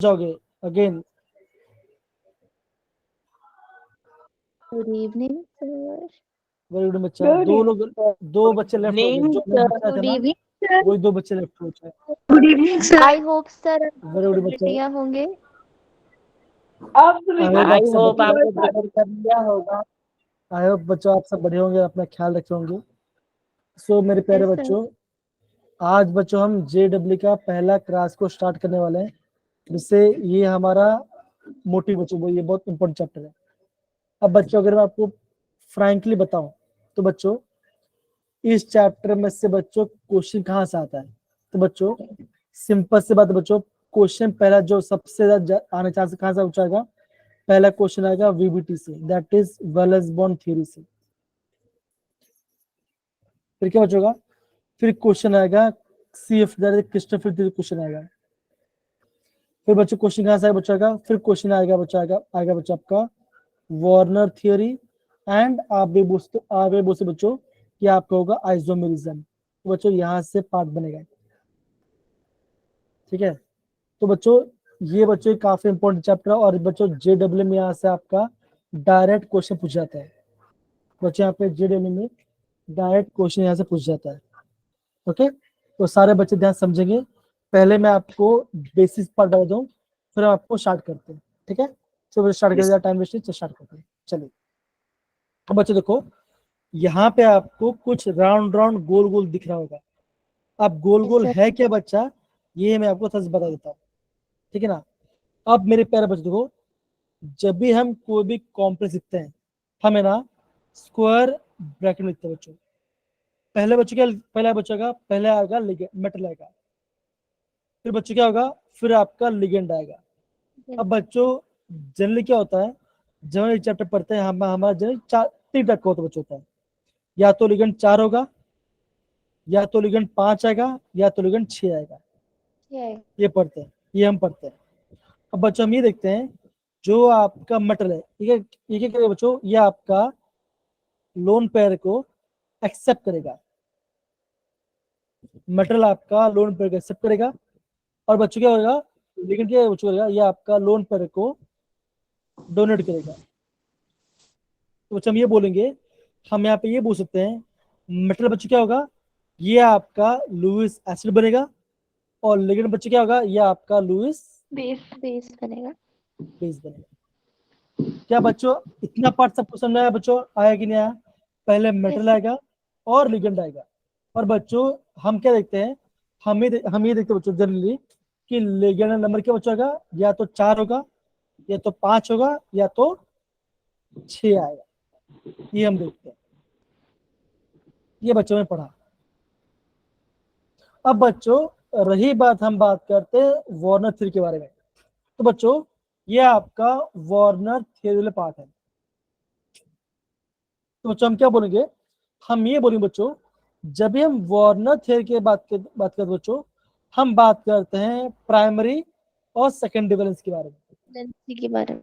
जाओगे again. Good evening sir. Very good बच्चा। दो लोग, दो बच्चे लेफ्ट हो गए, जो Name, एक बच्चा था गुड ना इवनिंग सर। वही दो बच्चे लेफ्ट हो गए। good evening, sir. I hope sir very good बच्चा। बेटियां होंगे। आई होप आप I सब hope आपने डिनर कर लिया होगा। आई होप बच्चों आप सब बढ़िया होंगे, अपना ख्याल रखे होंगे। सो मेरे प्यारे यस सर। बच्चों, आज बच्चों हम JW का पहला क्लास को स्टार्ट करने वाले हैं, जिससे ये हमारा मोटिव बच्चों, वो ये बहुत इंपॉर्टेंट चैप्टर है। अब बच्चों अगर मैं आपको फ्रैंकली बताऊं तो बच्चों इस चैप्टर में से बच्चों क्वेश्चन कहाँ से आता है, तो बच्चों सिंपल सी बात है बच्चों, क्वेश्चन पहला जो सबसे ज्यादा आने चांस कहाँ से पूछाएगा, पहला क्वेश्चन आएगा VBT से, that is Wallace born theory से। फिर क्या बचेगा, फिर क्वेश्चन आएगा CF क्रिस्टोफर थ्योरी क्वेश्चन आएगा। फिर बच्चों क्वेश्चन कहाँ से आएगा बच्चा, फिर क्वेश्चन आएगा बच्चा आपका वार्नर थ्योरी एंड आप भी बोलते बच्चों कि आपका होगा आइसोमेरिज्म। तो बच्चों यहाँ से पार्ट बनेगा, ठीक है। तो बच्चों ये बच्चों काफी इंपॉर्टेंट चैप्टर है, और बच्चों JW में यहाँ से आपका डायरेक्ट क्वेश्चन पूछ जाता है बच्चों, यहाँ पे JW में डायरेक्ट क्वेश्चन यहाँ से पूछ जाता है। ओके, तो सारे बच्चे ध्यान समझेंगे। पहले मैं आपको बेसिस पार्ट बता दूं, फिर हम आपको स्टार्ट करते हैं, ठीक है। तो स्टार्ट कर दिया, टाइम वेस्ट नहीं, स्टार्ट करते हैं, चलिए। अब बच्चे देखो, यहाँ पे आपको कुछ राउंड राउंड गोल गोल दिख रहा होगा। अब गोल यस गोल सर। है क्या बच्चा, ये मैं आपको सच बता देता हूँ, ठीक है ना। अब मेरे प्यारे बच्चे देखो, जब भी हम कोई भी कॉम्प्लेक्स लिखते हैं, हमें ना स्क्वायर ब्रैकेट लिखते हैं बच्चों। पहले बच्चों क्या, पहला बच्चों का पहले आएगा मेटल आएगा, फिर बच्चों क्या होगा, फिर आपका लिगेंड आएगा। अब बच्चों जनरली क्या होता है, जब हम एक चैप्टर पढ़ते हैं, हमारा जनरली चार तीन टाइप का होता है बच्चों, होता है या तो लिगेंड 4 होगा, या तो लिगेंड 5 आएगा, या तो लिगेंड 6 आएगा। ये पढ़ते हैं, ये हम पढ़ते हैं। अब बच्चों हम ये देखते हैं, जो आपका मेटल है, ठीक है, ये क्या करेगा बच्चों, ये आपका लोन पेयर को एक्सेप्ट करेगा, मेटल आपका लोन पेयर को एक्सेप्ट करेगा। और बच्चों क्या होगा, लेकिन क्या बच्चों करेगा, ये आपका लोन पेयर को डोनेट करेगा। तो बच्चों हम ये बोलेंगे, हम यहाँ पे ये बोल सकते हैं, मेटल बच्चों क्या होगा, ये आपका लुइस एसिड बनेगा, और लेकिन बच्चों क्या होगा, ये आपका लुइस बेस बनेगा। बेस बनेगा। क्या बच्चों इतना पार्ट सबको समझ आया बच्चों, आया कि नहीं आया। पहले मेटल आएगा और लिगेंड आएगा। और बच्चों हम क्या देखते हैं, हम ये देखते हैं बच्चों जनरली कि लिगेंड नंबर क्या बच्चों होगा, या तो 4 होगा, या तो 5 होगा, या तो 6 आएगा। ये हम देखते हैं, ये बच्चों में पढ़ा। अब बच्चों रही बात, हम बात करते हैं वार्नर थ्योरी के बारे में। तो बच्चों ये आपका वार्नर थ्योरी पार्ट है। तो बच्चों हम क्या बोलेंगे, हम ये बोलेंगे बच्चों, जब भी हम वार्नर थ्योरी की बात करते बच्चों, हम बात करते हैं प्राइमरी और सेकेंडरी वैलेंस के बारे में। के बारे में।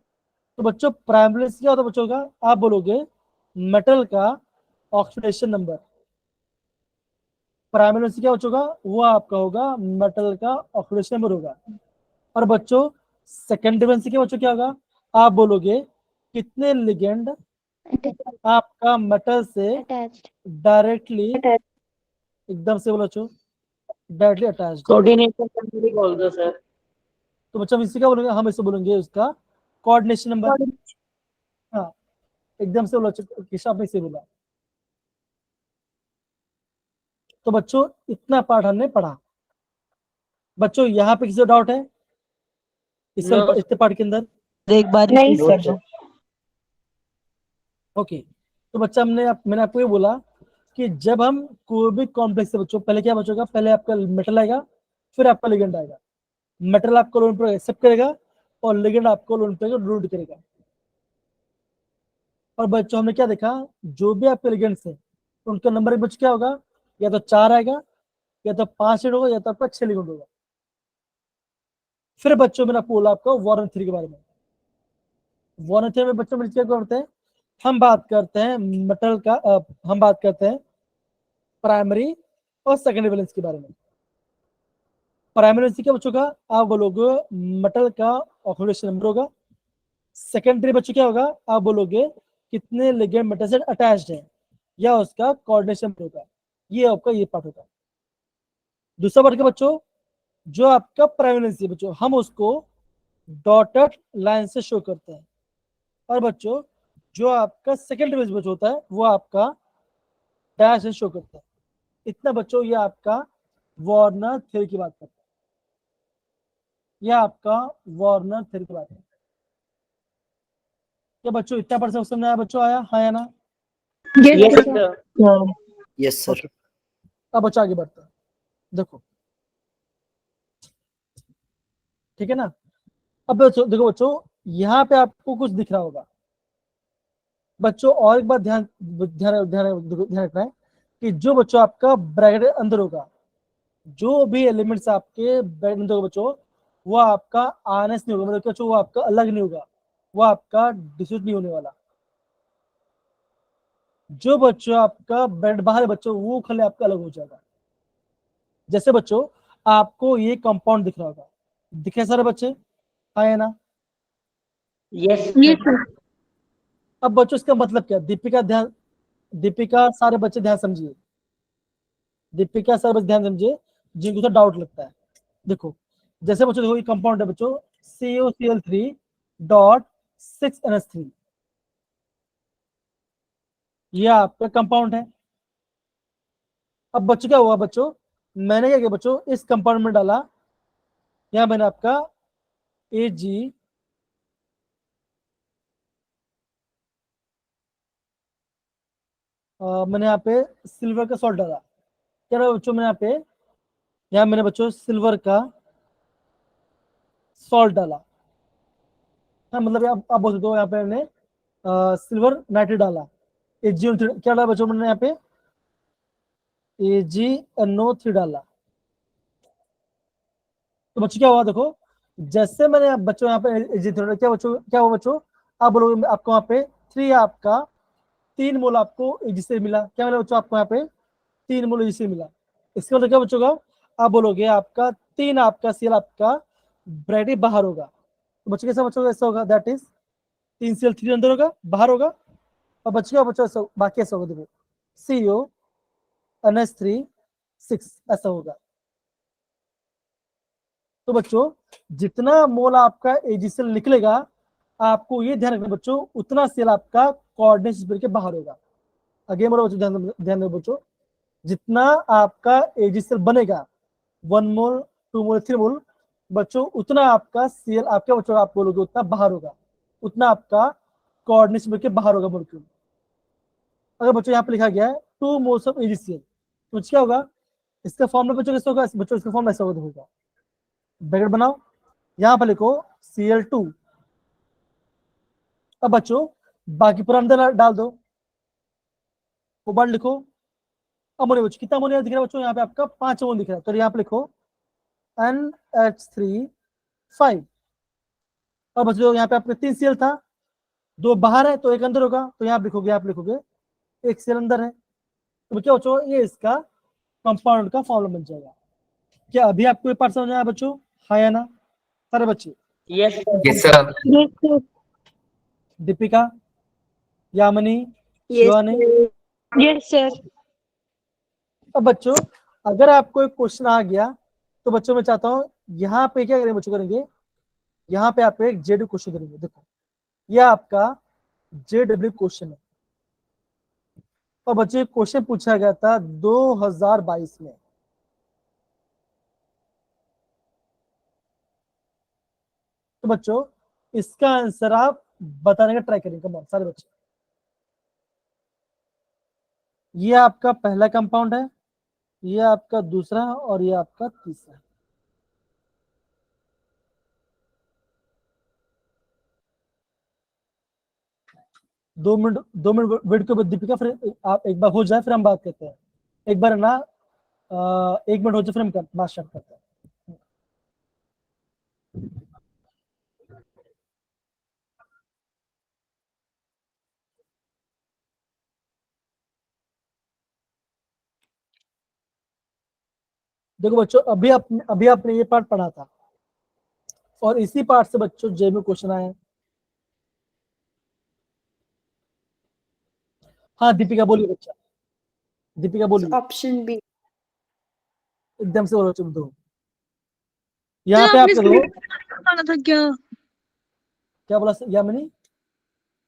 तो बच्चों प्राइमरी वैलेंस क्या होता है बच्चों का, आप बोलोगे मेटल का ऑक्सीडेशन नंबर। प्राइमरी वैलेंस क्या बच्चों का, वो आपका होगा मेटल का ऑक्सीडेशन नंबर होगा। और बच्चों सेकेंडरी वैलेंस क्या बच्चों क्या होगा, आप बोलोगे कितने लिगेंड आपका मेटल से अटैच्ड। डायरेक्टली, एकदम से बोलो बच्चों, डायरेक्टली अटैच्ड। कोऑर्डिनेशन नंबर बोल दो सर। तो बच्चा हम इसी क्या बोलेंगे, हम इसे बोलेंगे उसका कोऑर्डिनेशन नंबर। हाँ, एकदम से बोलो किशा, आपने इसे बोला। तो बच्चों इतना पार्ट हमने पढ़ा। बच्चों यहाँ पे किसी डाउट है इस No, इतने पार्ट के अंदर? एक बार नहीं सर। ओके, तो बच्चा मैंने आपको ये बोला कि जब हम कोई भी कॉम्प्लेक्स से बच्चों, पहले क्या बचोगा, पहले आपका मेटल आएगा, फिर आपका लिगेंड आएगा। मेटल आपको लोन पर एक्सेप्ट करेगा, और लिगेंड आपको लोन पर रूट करेगा। और बच्चों हमने क्या देखा, जो भी आपके लिगेंड्स है उनका नंबर एक बच्चों क्या होगा, या तो 4 आएगा, या तो 5 होगा, या तो आपका 6 लिगेंड होगा। फिर बच्चों मैंने आपको बोला आपका वार्नर थ्योरी के बारे में। वार्नर थ्योरी में बच्चों में क्या करते हैं, हम बात करते हैं मेटल का, हम बात करते हैं प्राइमरी और सेकेंडरी वैलेंस के बारे में। प्राइमरी क्या बच्चों का, आप बोलोगे मेटल का ऑक्सीडेशन नंबर होगा। सेकेंडरी बच्चों क्या होगा, आप बोलोगे कितने लिगेंड मेटल से अटैच्ड है, या उसका कोऑर्डिनेशन होगा। ये आपका ये पार्ट होगा। दूसरा पार्ट के बच्चों, जो आपका प्राइमरी बच्चों, हम उसको डॉटेड लाइन से शो करते हैं। और बच्चों जो आपका सेकेंडरी बच्चों होता है वो आपका डैश से शो करता है। इतना बच्चों ये आपका वार्नर थ्योरी की बात करता है। यह आपका वार्नर थ्योरी की बात है। क्या बच्चों इतना परसेंट समझ आया बच्चों, आया हाँ या ना? Yes, Yes, sir. sir. Yes sir. Okay, अब बच्चों आगे बढ़ते हैं। देखो ठीक है ना। अब बच्चों देखो बच्चों, यहाँ पे आपको कुछ दिख रहा होगा बच्चों। और एक बात ध्यान ध्यान ध्यान ध्यान रखना है कि जो बच्चों आपका ब्रैकेट अंदर होगा, जो भी एलिमेंट्स आपके ब्रैकेट अंदर होगा बच्चों, वो आपका आरएस नहीं होगा, मतलब कि बच्चों वो आपका अलग नहीं होगा, वो आपका डिस्ट्रीब्यूट नहीं होने वाला। जो बच्चों आपका ब्रैकेट बाहर है बच्चों, वो खाली आपका अलग हो जाएगा। जैसे बच्चों आपको ये कंपाउंड दिख रहा होगा, दिखे सारे बच्चे हाँ या ना? Yes, Yes, sir. sir. अब बच्चों इसका मतलब क्या, दीपिका ध्यान, दीपिका सारे बच्चे ध्यान समझिए, दीपिका सारे बच्चे ध्यान समझिए जिनको तो डाउट लगता है। देखो जैसे बच्चों देखो ये कंपाउंड है बच्चों, CuCl3 डॉट 6NH3, ये आपका कंपाउंड है। अब बच्चों क्या हुआ बच्चों, मैंने क्या किया बच्चों, इस कंपाउंड में डाला, यहाँ मैंने आपका Ag मैंने यहाँ पे सिल्वर का सॉल्ट डाला। क्या रहा बच्चों, मैंने यहाँ मैंने बच्चों सिल्वर का सॉल्ट डाला। हाँ मतलब आप बोल सकते हो यहाँ पे मैंने सिल्वर नाइट्रेट डाला। क्या डाला बच्चों मैंने यहाँ पे, AgNO3 डाला। तो बच्चों क्या हुआ देखो, जैसे मैंने बच्चों यहाँ पे AgNO3 क्या बच्चों क्या हुआ बच्चों, आप बोलोगे आपको यहाँ पे 3 आपका 3 मोल आपको Ag से मिला। क्या मिला बच्चों आपको यहाँ पे 3 मोल Ag से मिला। इसका मतलब क्या बच्चों का, आप बोलोगे आपका 3 आपका Cl आपका ब्रैकेट बाहर होगा। तो बच्चों कैसा बच्चों ऐसा होगा, दैट इज 3Cl3 अंदर होगा बाहर होगा। और बच्चों का बच्चों बाकी ऐसा होगा, देखो CuNH3 6 ऐसा होगा। तो बच्चों जितना मोल आपका एजीसीएल निकलेगा, आपको ये ध्यान रखना बच्चों, उतना सेल आपका कोऑर्डिनेट के बाहर होगा। अगेन बोलो बच्चों, ध्यान दो बच्चों, जितना आपका एजीसीएल बनेगा 1 मोल 2 मोल 3 मोल बच्चों, उतना आपका सीएल आपके बच्चों आप बोलोगे उतना बाहर होगा, उतना आपका कोऑर्डिनेट के बाहर होगा मोलिक्यूल। अगर बच्चों यहाँ पे लिखा गया है 2 मोल्स ऑफ एजीसीएल, तो क्या होगा, इसका फॉर्मूला बच्चों कैसे होगा बच्चों, इसका फॉर्मूला ऐसा होगा, ब्रैकेट बनाओ, यहाँ पर लिखो Cl2। अब बच्चों बाकी पूरा अंदर डाल दो, कोबाल्ट लिखो। अमोनिया बच्चों कितना अमोनिया दिख रहा है बच्चों, यहाँ पे आपका 5 अमोनिया दिख रहा है, तो यहाँ पे लिखो NH3 5। और बच्चों यहाँ पे आपका 3 Cl था, 2 बाहर है तो 1 अंदर होगा, तो यहाँ लिखोगे आप लिखोगे 1 Cl अंदर है। तो क्या बच्चों ये इसका कंपाउंड का फॉर्मूला बन जाएगा। क्या अभी आपको ये पार्ट समझ आया बच्चों, हाँ या ना सारे बच्चे? Yes, sir. Yes sir. Yes, sir. Deepika, Yamini, Yes, Shivani. sir. Yes, sir. अब बच्चों अगर आपको एक क्वेश्चन आ गया, तो बच्चों मैं चाहता हूँ यहाँ पे क्या करेंगे बच्चों, करेंगे यहाँ पे आप एक जेडब्ल्यू क्वेश्चन करेंगे। देखो ये आपका जेडब्ल्यू क्वेश्चन है, और बच्चों क्वेश्चन पूछा गया था 2022 में। तो बच्चों इसका आंसर आप बताने का ट्राई करेंगे, कम सारे बच्चे। ये आपका पहला कंपाउंड है, ये आपका दूसरा, और ये आपका तीसरा। 2 मिनट 2 मिनट वेट करो दीपिका, फिर आप एक बार हो जाए फिर हम बात करते हैं। एक बार ना 1 मिनट हो जाए फिर हम बात स्टार्ट करते हैं। देखो बच्चों, अभी आपने ये पार्ट पढ़ा था और इसी पार्ट से बच्चों जे में क्वेश्चन आया है। हाँ दीपिका बोलिए बच्चा, दीपिका बोलिए, ऑप्शन बी। एकदम से बोलो तुम दो। यहाँ पे आपका दो, बताना था क्या? क्या बोला यामिनी?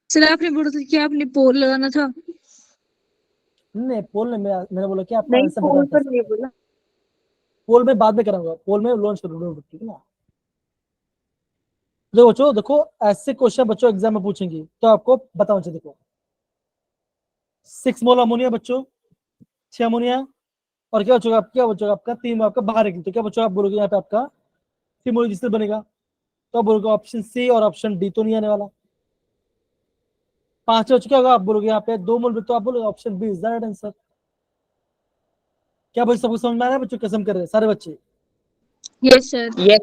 सर आपने बोला था कि आपने पोल लगाना था। नहीं पोल ने मैंने बोला कि आपका नहीं, आंसर पोल बताना पर था। नहीं बोला। पोल में बाद में कराऊंगा, पोल में लॉन्च करूंगा, ठीक है ना। देखो बच्चों, देखो ऐसे क्वेश्चन बच्चों एग्जाम में पूछेंगे तो आपको बताओ। देखो 6 मोल अमोनिया बच्चों, 6 अमोनिया, और क्या बचोगा आपका 3 मोल आपका बाहर निकली, तो क्या बच्चों आप बोलोगे यहाँ पे आपका 3 मोल जिससे बनेगा, तो आप बोलोगे ऑप्शन सी और ऑप्शन डी तो नहीं आने वाला। 5 बच्चों क्या होगा, आप बोलोगे यहाँ पे 2 मोल, तो आप बोलोगे option B is the right answer. क्या बच्चों सबको समझ में आ रहा है? बच्चों कसम कर रहे हैं सारे बच्चे। Yes sir. Yes.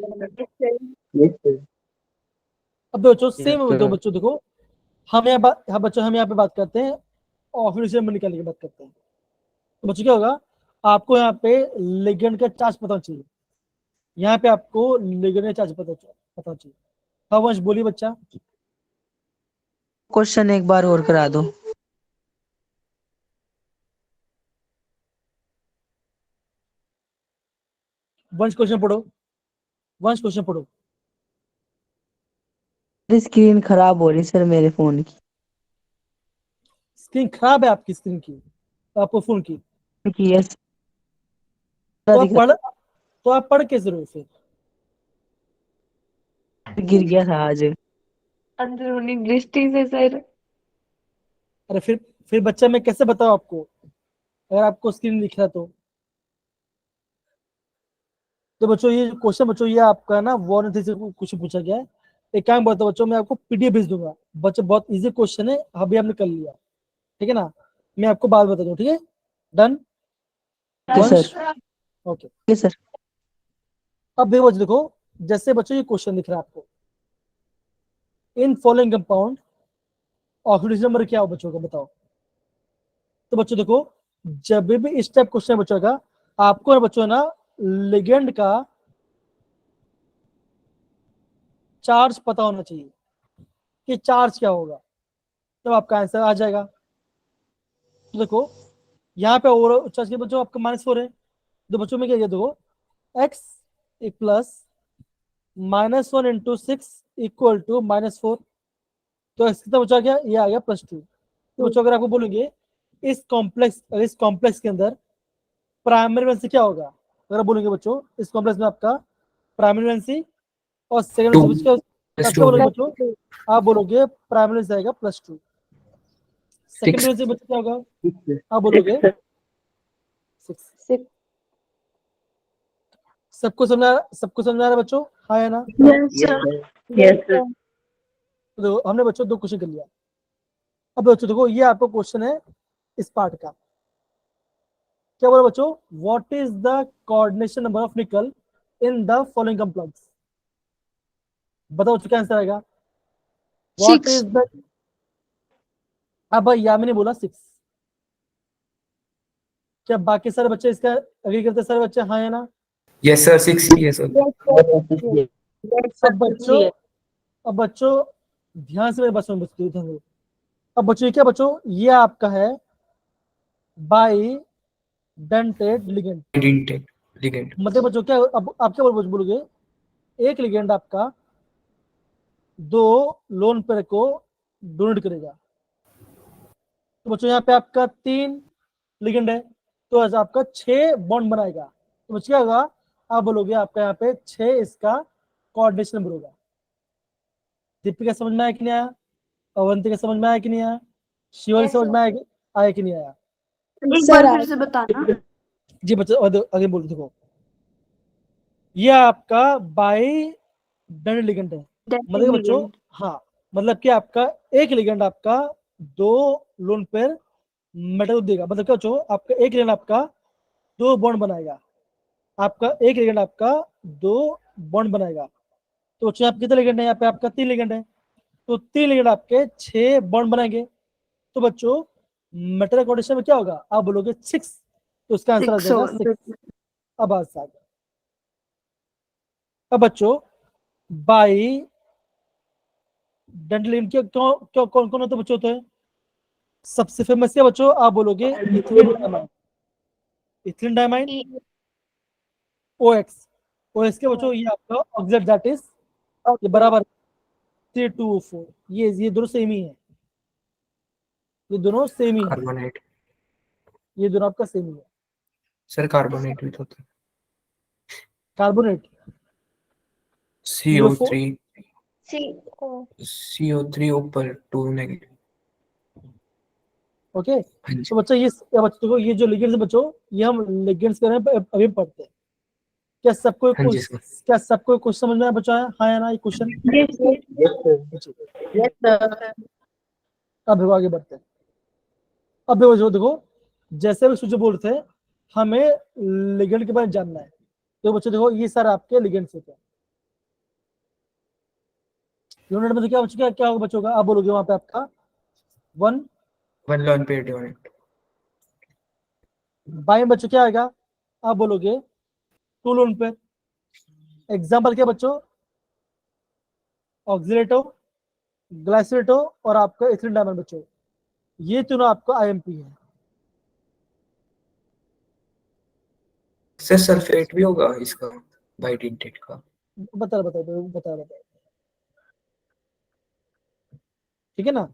अब बच्चों सेम Yes, दो sir. बच्चों देखो, बच्चों हम यहाँ पे बात करते हैं ऑफिस नंबर निकालने की बात करते हैं। तो बच्चों क्या होगा, आपको यहाँ पे लिगेंड का चार्ज पता चाहिए, यहाँ पे आपको लिगेंड का चार्ज पता चाहिए। हाँ वंश बोलिए बच्चा। क्वेश्चन एक बार और करा दो। वंश क्वेश्चन पढ़ो, वंश क्वेश्चन पढ़ो। स्क्रीन खराब हो रही सर मेरे फोन की। स्क्रीन खराब है आपकी, स्क्रीन की, आपको फोन की, यस तो आप पढ़ कैसे रहे हो फिर? गिर गया था आज। अंदरूनी दृष्टि से सर। अरे फिर बच्चा मैं कैसे बताऊं आपको अगर आपको स्क्रीन दिख रहा है तो बच्चों ये क्वेश्चन बच्चों ये आपका ना वॉर से कुछ पूछा गया है। एक काम बताओ बच्चों, मैं आपको पीडीएफ भेज दूंगा बच्चों, बहुत इजी क्वेश्चन है, अभी आपने कर लिया, ठीक है ना। मैं आपको बात बता दूं, ठीक है, डन सर। ओके। सर अब देखो बच्चों, देखो जैसे बच्चों ये क्वेश्चन दिख रहा है आपको, in following compound oxidation number क्या हो बच्चों का, बताओ। तो बच्चों देखो, जब भी इस टाइप क्वेश्चन बच्चों का, आपको ना बच्चों ना लिगेंड का चार्ज पता होना चाहिए कि चार्ज क्या होगा, तब आपका आंसर आ जाएगा। तो देखो यहाँ पे ओवर चार्ज के बच्चों आपका -4 है, तो बच्चों में क्या है, देखो x plus -1 into 6 equal to -4, तो इसका बच्चा क्या, ये आ गया +2। तो बच्चों अगर आपको बोलेंगे इस कॉम्प्लेक्स के अंदर प्राइमरी वैलेंसी क्या होगा, अगर आप बोलेंगे बच्चों इस कॉम्प्लेक्स में आपका प्राइमरी वैलेंसी और सेकेंड वैलेंसी क्या बोलोगे बच्चों, आप बोलोगे प्राइमरी वैलेंसी आएगा +2, सेकेंड वैलेंसी बच्चों क्या होगा, आप बोलोगे 6। सबको समझ आ रहा है बच्चों, हाँ है ना। Yes, sir. तो हमने बच्चों 2 क्वेश्चन कर लिया। अब बच्चों देखो ये आपको क्वेश्चन है इस पार्ट का, क्या बोला बच्चों, what is the coordination number of निकल इन द फॉलोइंग कंपाउंड्स, बताओ क्या आंसर आएगा। व्हाट इज द, अब यामिनी बोला 6, क्या बाकी सारे बच्चे इसका एग्री करते, सारे बच्चे हाँ है ना। Yes, sir. 6. Yes, sir. अब बच्चों ध्यान से मेरे बात सुनो बच्चों, ध्यान दो। अब बच्चों क्या बच्चों, ये आपका है बाई डेंटेड लिगेंड, Ligand. मतलब बच्चों क्या, अब आप क्या बोलोगे, एक लिगेंड आपका 2 लोन पेयर को डोनेट करेगा, तो बच्चों यहाँ पे आपका 3 लिगेंड है, तो ऐसा आपका 6 बॉन्ड बनाएगा, तो बच्चों क्या होगा, आप बोलोगे आपका यहाँ पे 6 इसका कोऑर्डिनेशन नंबर होगा। दीपिका समझ में आया कि नहीं आया, अवंतिका समझ में आया कि नहीं आया, शिवाली समझ में आया कि नहीं आया। एक बार फिर से बताना। जी बच्चों आगे बोलो, देखो ये आपका बाई डेंटेड लिगेंड है, मतलब बच्चों हाँ, मतलब कि आपका एक लिगेंड आपका 2 लोन पेयर मेटल देगा, मतलब क्या बच्चों, आपका एक लिगेंड आपका 2 बॉन्ड बनाएगा, आपका एक लिगेंड आपका 2 बॉन्ड बनाएगा, तो बच्चों आप कितने लिगेंड है, यहाँ पे आपका 3 लिगेंड है, तो 3 लिगेंड आपके 6 बॉन्ड बनाएंगे, तो बच्चों मेटल कोऑर्डिनेशन में क्या होगा, आप बोलोगे 6, तो उसका आंसर आ जाएगा 6। अब आ गया, अब बच्चों बाई डेंटलिन के क्यों क्यों कौन कौन होते बच्चों होते हैं? सबसे फेमस क्या बच्चों आप बोलोगे? Ethylene diamine, ethylene diamine, OX, OX के बच्चों ये आपका ऑक्सीडेट दैट इज ये बराबर C2O4, ये दोनों सेम ही है, ये दोनों सेम ही है, कार्बोनेट ये दोनों आपका सेम ही है। सर, कार्बोनेट भी तो होता है। कार्बोनेट CO3 CO CO3 ऊपर 2 नेगेटिव। ओके। हाँ जी तो बच्चा ये बच्चों को ये जो लिगेंड्स है बच्चों, ये हम लिगेंड्स कर रहे हैं अभी पढ़ते हैं। क्या सबको हाँ जी कुछ सर। क्या सबको कुछ समझ में आया बच्चा? है हाँ या ना ये question? Yes, sir. Yes, sir. अब देखो आगे बढ़ते हैं। अब देखो देखो जैसे भी सूर्य बोल रहे थे हमें लिगेंड के बारे में जानना है, तो बच्चों देखो ये सारे आपके लिगेंड्स होते हैं। यूनिट में तो क्या बच्चों क्या होगा बच्चों का? आप बोलोगे वहां पे आपका 1 1 लोन पेयर यूनिट। बाई में बच्चों क्या आएगा? आप बोलोगे 2 लोन पेयर। एग्जाम्पल क्या बच्चों? ऑक्सीलेटो, ग्लाइसरेटो और आपका इथिलीन डायमाइन बच्चों, ये तीनों आपका IMP है। सर सल्फेट भी होगा इसका, बाइडेंटेट का। बता ठीक है ना,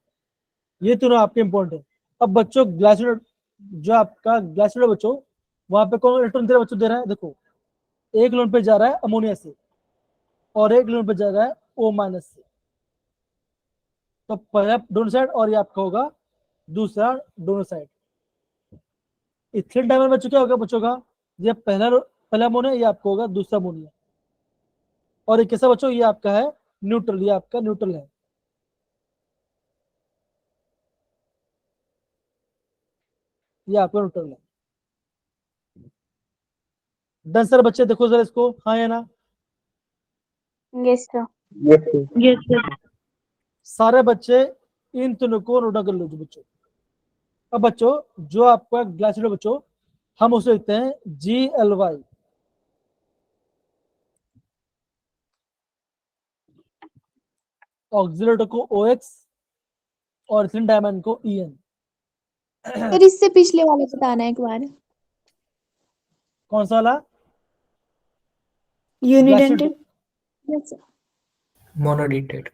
ये तीनों आपके इंपॉर्टेंट है। अब बच्चों ग्लाइसरेट, जो आपका ग्लाइसरेट बच्चों वहां पे कौन इलेक्ट्रॉन दे रहा है बच्चों? दे रहा है देखो, एक लोन पे जा रहा है अमोनिया से और एक लोन पे जा रहा है O- से। तो पहला दोनों साइड और ये आपका होगा दूसरा दोनों साइड। इथिलीन डायमाइन बच्चों क्या होगा बच्चों का? ये पहला अमोनिया, ये आपका होगा दूसरा अमोनिया। और ये कैसा बच्चों? ये आपका है न्यूट्रल, ये आपका न्यूट्रल है। ये आपका न्यूट्रल है। डन सर बच्चे, देखो जरा इसको, हाँ या ना? Yes, sir. Yes, sir. Yes sir. सारे बच्चे इन तीनों को नोट कर लो बच्चों। अब बच्चों जो आपका ग्लाइसरेट बच्चों हम उसे लिखते हैं GLY, ऑक्सीलेटो को OX और इथिलीन डायमाइन को EN। सर इससे पिछले वाला बताना है एक बार। कौन सा वाला? Unidentate. Yes, sir. Monodentate.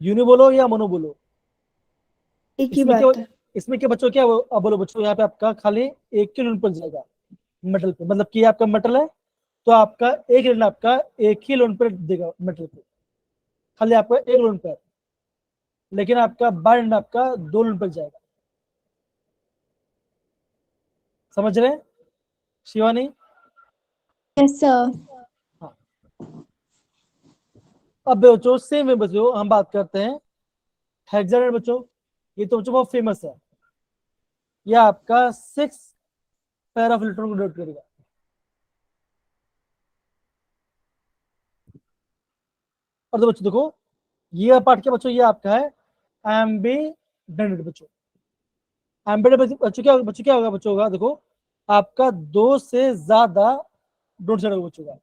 Uni बोलो या मोनो बोलो, एक ही इसमें बात क्या है। इसमें क्या बच्चों क्या अब बोलो बच्चों, यहाँ पे आपका खाली एक ही लोन पर जाएगा मेटल पे, मतलब कि आपका मेटल है तो आपका एक लोन आपका एक ही लोन पर देगा मेटल पे, खाली आपका एक लोन पर, लेकिन आपका बाइंड आपका 2 लोन पर जाएगा। समझ रहे हैं शिवानी? Yes, sir. हाँ। अब बच्चों सेम है बच्चों, हम बात करते हैं हेक्साडेन बच्चों। ये तो बच्चों बहुत फेमस है, ये आपका 6 पेयर ऑफ इलेक्ट्रॉन को डिनोट करेगा। और तो बच्चों देखो ये पार्ट क्या बच्चों? ये आपका है एम्बिडेंट बच्चों। एम्बिडेंट बच्चों क्या होगा बच्चों का? देखो आपका 2 से ज्यादा डोंट साइड होगा बच्चों का,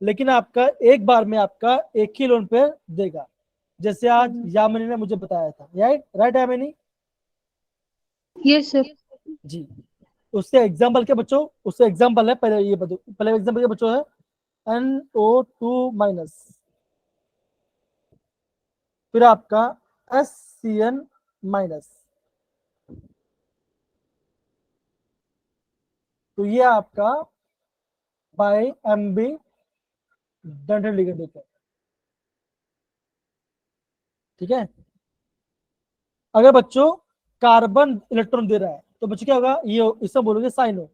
लेकिन आपका एक बार में आपका एक ही लोन पे देगा, जैसे आज यामिनी ने मुझे बताया था। राइट यामिनी? Yes sir. जी। उससे एग्जाम्पल क्या बच्चों? उससे एग्जाम्पल है, पहले ये पहले एग्जाम्पल क्या बच्चों है? NO2-, फिर आपका SCN-। तो ये आपका बाय एम्बी डेंटेड लिगेंड है, ठीक है। अगर बच्चों कार्बन इलेक्ट्रॉन दे रहा है तो बच्चों क्या होगा? ये इसे बोलोगे साइनो।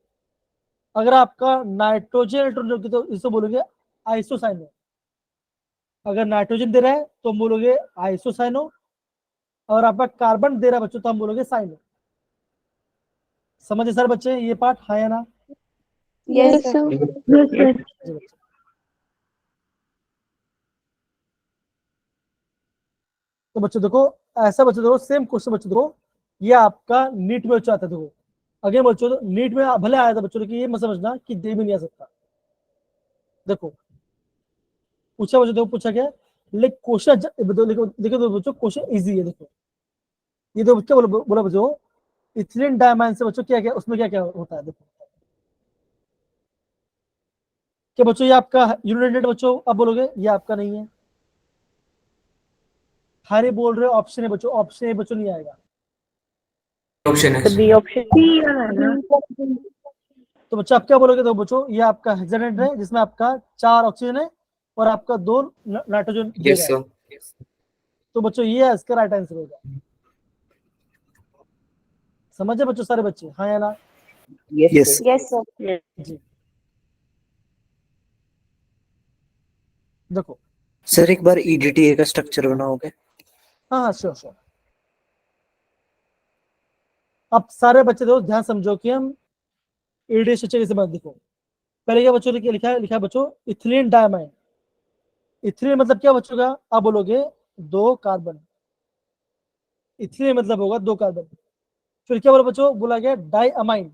अगर आपका नाइट्रोजन इलेक्ट्रॉन दोगे तो इसे बोलोगे आइसोसाइनो। अगर नाइट्रोजन दे रहा है तो हम बोलोगे आइसोसाइनो, और आपका कार्बन दे रहा है बच्चों तो हम बोलोगे साइनो। समझे सर बच्चे ये पार्ट, हाँ या ना? Yes, sir. Yes sir. जी बच्चे। तो बच्चों देखो ऐसा बच्चों देखो सेम क्वेश्चन बच्चों देखो, ये आपका नीट में बच्चों आता है। देखो अगेन बच्चों नीट में भले आया था बच्चों, लेकिन ये मत समझना कि दे भी नहीं आ सकता। देखो पूछा बच्चों, देखो पूछा क्या, लेकिन क्वेश्चन देखो देखो तो बच्चों क्वेश्चन इजी है। देखो ये तो क्या बोला बच्चों, इथिलीन डायमंड से बच्चों क्या क्या उसमें क्या क्या होता है। देखो क्या बच्चों, ये आपका यूनिट बच्चों, अब बोलोगे ये आपका नहीं है, हारे बोल रहे हो ऑप्शन है बच्चों, ऑप्शन है बच्चों नहीं आएगा। ऑप्शन है। बी ऑप्शन तो बच्चों आप क्या बोलोगे, तो बच्चों ये आपका हेक्साडेंट है जिसमें आपका 4 ऑक्सीजन है और आपका 2 नाइट्रोजन दे यस रहा है। सर। तो बच्चों ये है इसका राइट आंसर होगा। समझे बच्चों सारे बच्चे, हाँ या ना? Yes yes sir. जी देखो, सर एक बार ईडीटीए का स्ट्रक्चर बनाओगे? हाँ हाँ श्योर श्योर। अब सारे बच्चे देखो ध्यान समझो कि हम ईडी स्ट्रक्चर कैसे बना। देखो पहले क्या बच्चों ने क्या लिखा है बच्चों, इथिलीन डायमाइन। इथिलीन मतलब क्या बच्चों का, आप बोलोगे 2 कार्बन, इथिलीन मतलब होगा 2 कार्बन। फिर क्या बोला बच्चों, बोला गया डाई अमाइन,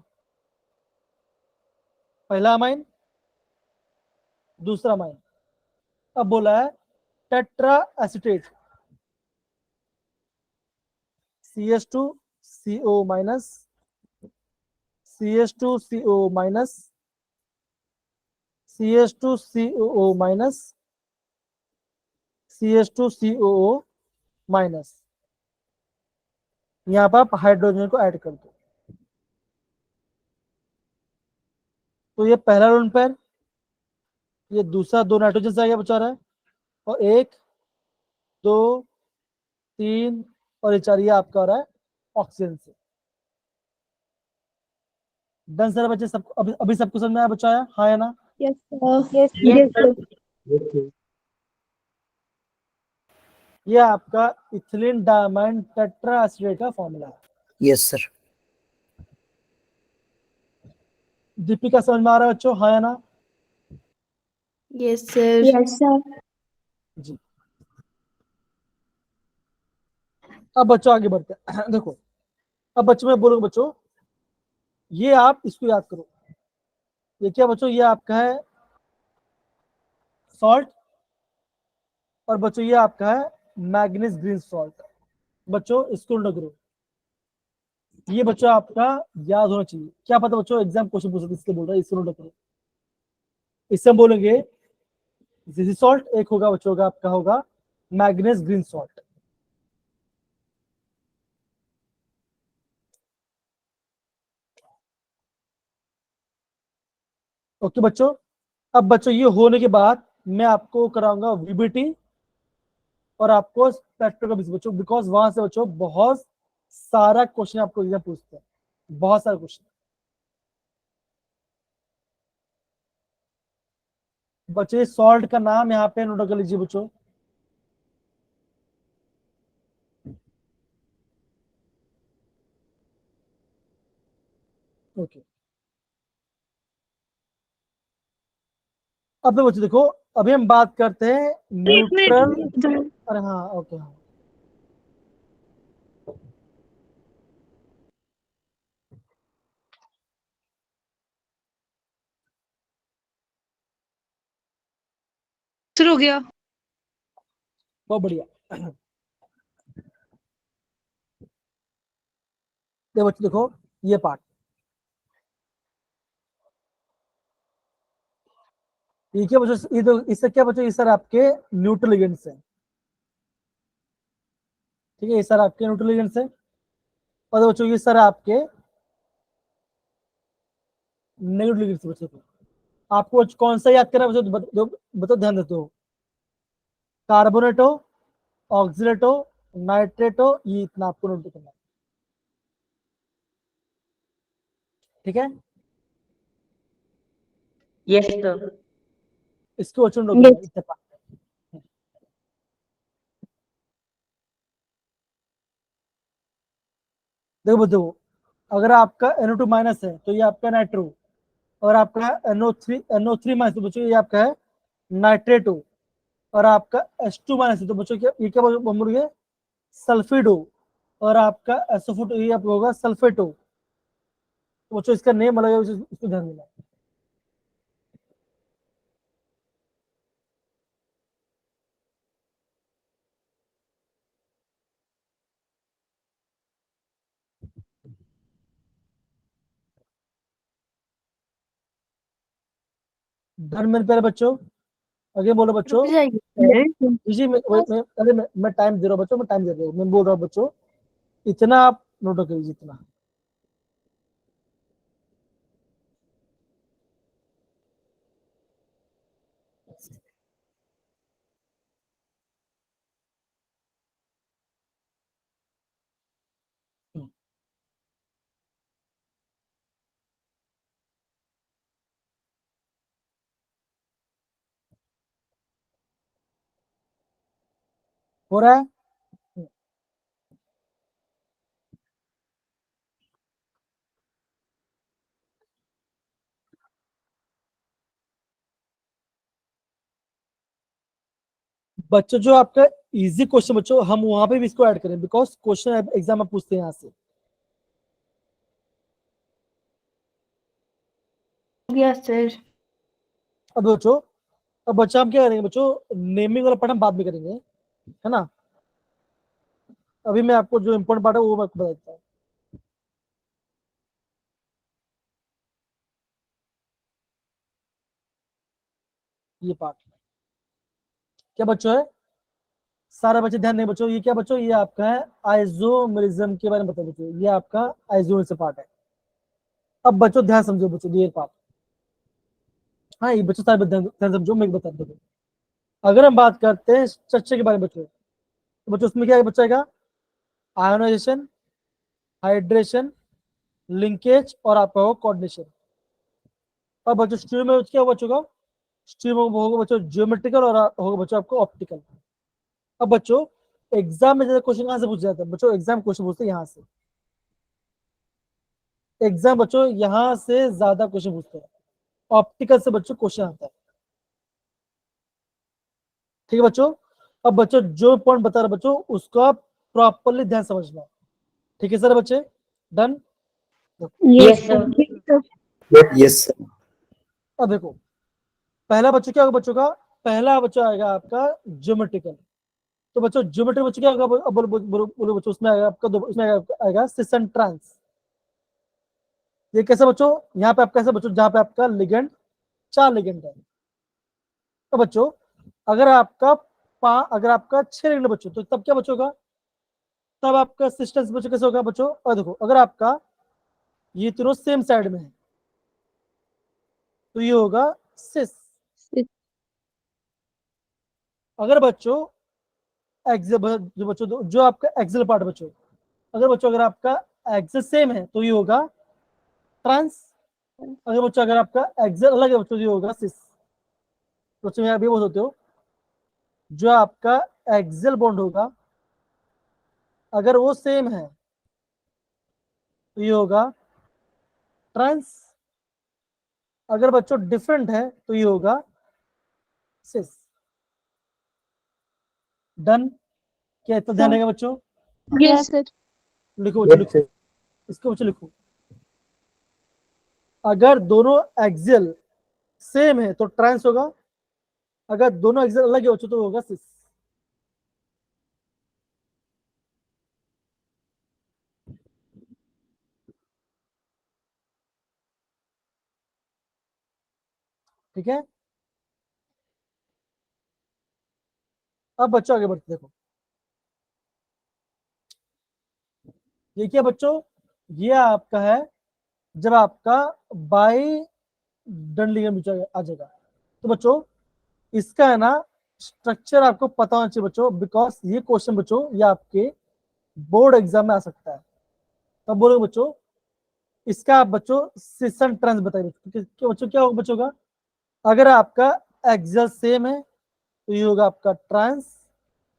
पहला अमाइन दूसरा अमाइन। अब बोला है tetra acetate, CH2CO minus, CH2CO minus, CH2COO minus, CH2COO minus. यहाँ पर आप हाइड्रोजन को ऐड कर दो। तो ये पहला लोन पेयर, ये दूसरा 2 नाइट्रोजन से आ गया बचा रहा है, और 1 2 3 और ये 4 ये आपका हो रहा है ऑक्सीजन से। डन सारे बच्चे, सबको अभी सबको समझ में आया बच्चा आया, हाँ या ना? Yes sir. Yes sir. ये आपका इथिलीन डायमाइन टेट्रा एसिटेट का फॉर्मूला है। Yes sir. दीपिका समझ में आ रहा है बच्चों, हाँ या ना? Yes sir. Yes sir. जी अब बच्चों आगे बढ़ते हैं। देखो अब बच्चों मैं बोलूंगा बच्चों, ये आप इसको याद करो, ये क्या बच्चों, ये आपका है सॉल्ट, और बच्चों ये आपका है मैग्नीज ग्रीन सॉल्ट। बच्चों इसको नोट करो, ये बच्चों आपका याद होना चाहिए। क्या पता बच्चों एग्जाम क्वेश्चन पूछ सकते इसलिए बोल रहा है, इसको नोट करो। इससे हम बोलेंगे जीसी सॉल्ट, एक होगा बच्चों का आपका होगा मैग्नीज ग्रीन सॉल्ट। ओके बच्चों, अब बच्चों ये होने के बाद मैं आपको कराऊंगा वीबीटी और आपको स्पेक्ट्रोस्कोपी बच्चों, बिकॉज वहां से बच्चों बहुत सारा क्वेश्चन आपको एग्जाम पूछते हैं, बहुत सारे क्वेश्चन। बच्चे सॉल्ट का नाम यहाँ पे नोट कर लीजिए बच्चों, ओके। अब तो बच्चे देखो, अभी हम बात करते हैं एक न्यूट्रल। मिनट अरे हाँ ओके हाँ, शुरू हो गया। बहुत बढ़िया। देखो बच्चे देखो ये पार्ट, ये क्या बच्चों, ये तो इससे क्या बच्चों, ये सर आपके न्यूट्रल एलिमेंट्स हैं, ठीक है, ये सर आपके न्यूट्रल एलिमेंट्स हैं। और बच्चों ये सर आपके नेगेटिव एलिमेंट्स बच्चों को। आपको कौन सा याद करना है बच्चों, बताओ ध्यान देते हो, कार्बोनेटो, ऑक्सीलेटो, नाइट्रेटो, ये इतना आपको नोट करना है, ठीक है। Yes sir. इसको बच्चों नोट करना है, इतने पार्ट। देखो बच्चों, अगर आपका NO2 माइनस है तो ये आपका नाइट्रो, और आपका NO3 माइनस तो बच्चों ये आपका है नाइट्रेटो, और आपका H2 माइनस है तो बच्चों क्या, ये क्या बोलोगे, सल्फेडो, और आपका SO4 ये आपका होगा सल्फेटो। तो बच्चों इसका नेम अलग है, इसको ध्यान देना। डन मेरे प्यारे बच्चों। आगे बोलो बच्चों। रुक जाइए सर। जी मैं टाइम दे रहा हूँ बच्चों, मैं टाइम दे रहा हूँ, मैं बोल रहा हूँ बच्चों, इतना आप नोट करिए इतना। हो रहा है? बच्चों जो आपका इजी क्वेश्चन बच्चों, हम वहां पे भी इसको ऐड करें, बिकॉज क्वेश्चन एग्जाम में पूछते हैं यहाँ से। हो गया सर। अब बच्चों, अब बच्चा हम क्या करेंगे बच्चों, नेमिंग वाला पार्ट हम बाद में करेंगे, है ना। अभी मैं आपको जो इम्पोर्टेंट पार्ट है वो मैं आपको बता देता हूँ। ये पार्ट क्या बच्चों है, सारे बच्चे ध्यान दें बच्चों, ये क्या बच्चों, ये आपका है आइसोमेरिज्म के बारे में बताओ बच्चों, ये आपका आइसोमेरिज्म पार्ट है। अब बच्चों ध्यान समझो बच्चों, ये पार्ट, हाँ ये बच्चों सारे ध्यान ध्यान समझो, मैं बता दूँ। अगर हम बात करते हैं स्ट्रक्चर के बारे में बच्चों, तो बच्चों उसमें क्या है बच्चा आएगा, आयोनाइजेशन, हाइड्रेशन, लिंकेज और आपका होगा कोऑर्डिनेशन। अब बच्चों स्ट्रीम में क्या होगा बच्चों का, स्ट्रीम होगा बच्चों ज्योमेट्रिकल और होगा बच्चों आपको ऑप्टिकल। अब बच्चों एग्जाम में ज्यादा क्वेश्चन कहां से पूछ जाता है बच्चों, एग्जाम क्वेश्चन पूछते हैं यहाँ से, एग्जाम बच्चों यहाँ से ज्यादा क्वेश्चन पूछते हैं, ऑप्टिकल से बच्चों क्वेश्चन आता है। ठीक है बच्चों, अब बच्चों जो पॉइंट बता रहे बच्चों उसको आप प्रॉपरली ध्यान समझना। ठीक है सर बच्चे, done. Yes, sir. Yes sir. अब देखो पहला बच्चों क्या होगा बच्चों का, पहला बच्चा आएगा आपका ज्योमेट्रिकल। तो बच्चों ज्योमेट्री बच्चों क्या होगा, अब बोलो बोलो बोलो बच्चों, उसमें आएगा आपका उसमें आएगा सिस एंड ट्रांस। ये कैसे बच्चों, यहाँ पे आपका कैसे बच्चों, जहाँ पे आपका लिगेंड, 4 लिगेंड है। तो बच्चों अगर आपका 6 लिगेंड बच्चों, तो तब क्या बच्चों का, तब आपका सिस्टेंस बच्चों कैसे होगा बच्चों। और देखो अगर आपका ये तीनों सेम साइड में है तो ये होगा सिस। अगर बच्चों जो बच्चों जो आपका एक्सल पार्ट बच्चों, अगर आपका एक्सल सेम है तो ये होगा ट्रांस। अगर आपका एक्सल अलग है बच्चों तो ये होगा सिस। बच्चों में आप ये बोल सकते हो, जो आपका एक्सल बॉन्ड होगा अगर वो सेम है तो ये होगा ट्रांस, अगर बच्चों डिफरेंट है तो ये होगा सिस। डन, क्या इतना ध्यान रहेगा बच्चों। Yes sir. लिखो बच्चों लिखो, इसको बच्चों लिखो, अगर दोनों एक्सियल सेम है तो ट्रांस होगा, अगर दोनों एक्सियल अलग है बच्चों तो होगा सिस। ठीक है, अब बच्चों आगे बढ़ते देखो, ये क्या बच्चों, ये आपका है जब आपका बाई डंड लिगेंड आ जाएगा। तो बच्चों इसका है ना स्ट्रक्चर आपको पता होना चाहिए बच्चों, बिकॉज ये क्वेश्चन बच्चों ये आपके बोर्ड एग्जाम में आ सकता है। तब बोलो बच्चों इसका आप बच्चों सिसन ट्रांस बताइए बच्चों क्या होगा बच्चों का, अगर आपका एक्सल सेम है तो ये होगा आपका ट्रांस,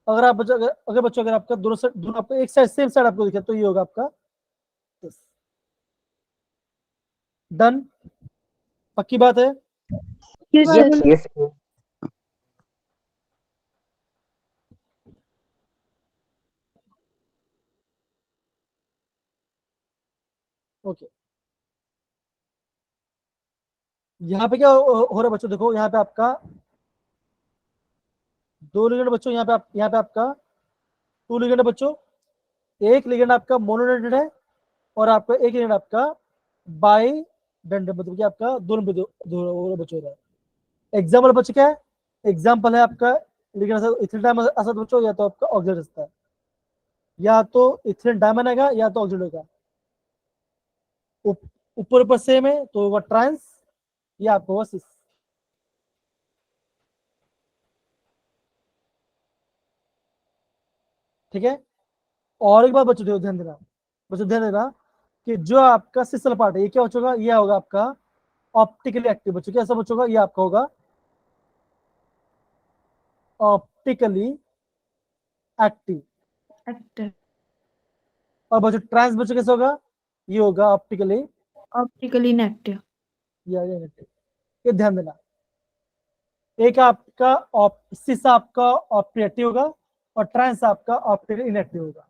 अगर आप बच्चों अगर बच्चों अगर आपका दोनों आपका एक साइड सेम साइड आपको दिखे तो ये होगा आपका सिस। डन, पक्की बात है। Yes sir. Yes, sir. Okay, यहाँ पे क्या हो रहा है बच्चों, देखो यहाँ पे आपका 2 लिगेंड बच्चों, यहाँ पे आपका 2 लिगेंड बच्चों, एक लिगेंड आपका मोनोडेंटेड है और आपका एक लिगेंड आपका बाई डेंडेड, मतलब कि आपका दोनों पे दो बच्चों हो रहा है। एग्जाम्पल बच्चे क्या है, एग्जाम्पल है आपका लिगेंड इथिलीन डायमंड असद बच्चों, या तो आपका ऑक्सीडेट रिश्ता है, या तो इथिलीन डायमंड आएगा या तो ऑक्सीडेट होगा। ऊपर ऊपर सेम है तो होगा ट्रांस, या आपको होगा सिस। ठीक है। और एक बात बच्चों ध्यान देना, बच्चों ध्यान देना कि जो आपका सिसल पार्ट है ये क्या बच्चों का, ये होगा आपका ऑप्टिकली एक्टिव। बच्चों कैसा बच्चों का, ये आपका होगा ऑप्टिकली एक्टिव। एक्टिव, और बच्चों ट्रांस बच्चों कैसे होगा, ये होगा ऑप्टिकली ऑप्टिकली इनएक्टिव। या इनएक्टिव। ये ध्यान देना, एक आपका सिस आपका ऑप्टिकली होगा और ट्रांस आपका ऑप्टिकली इनएक्टिव होगा।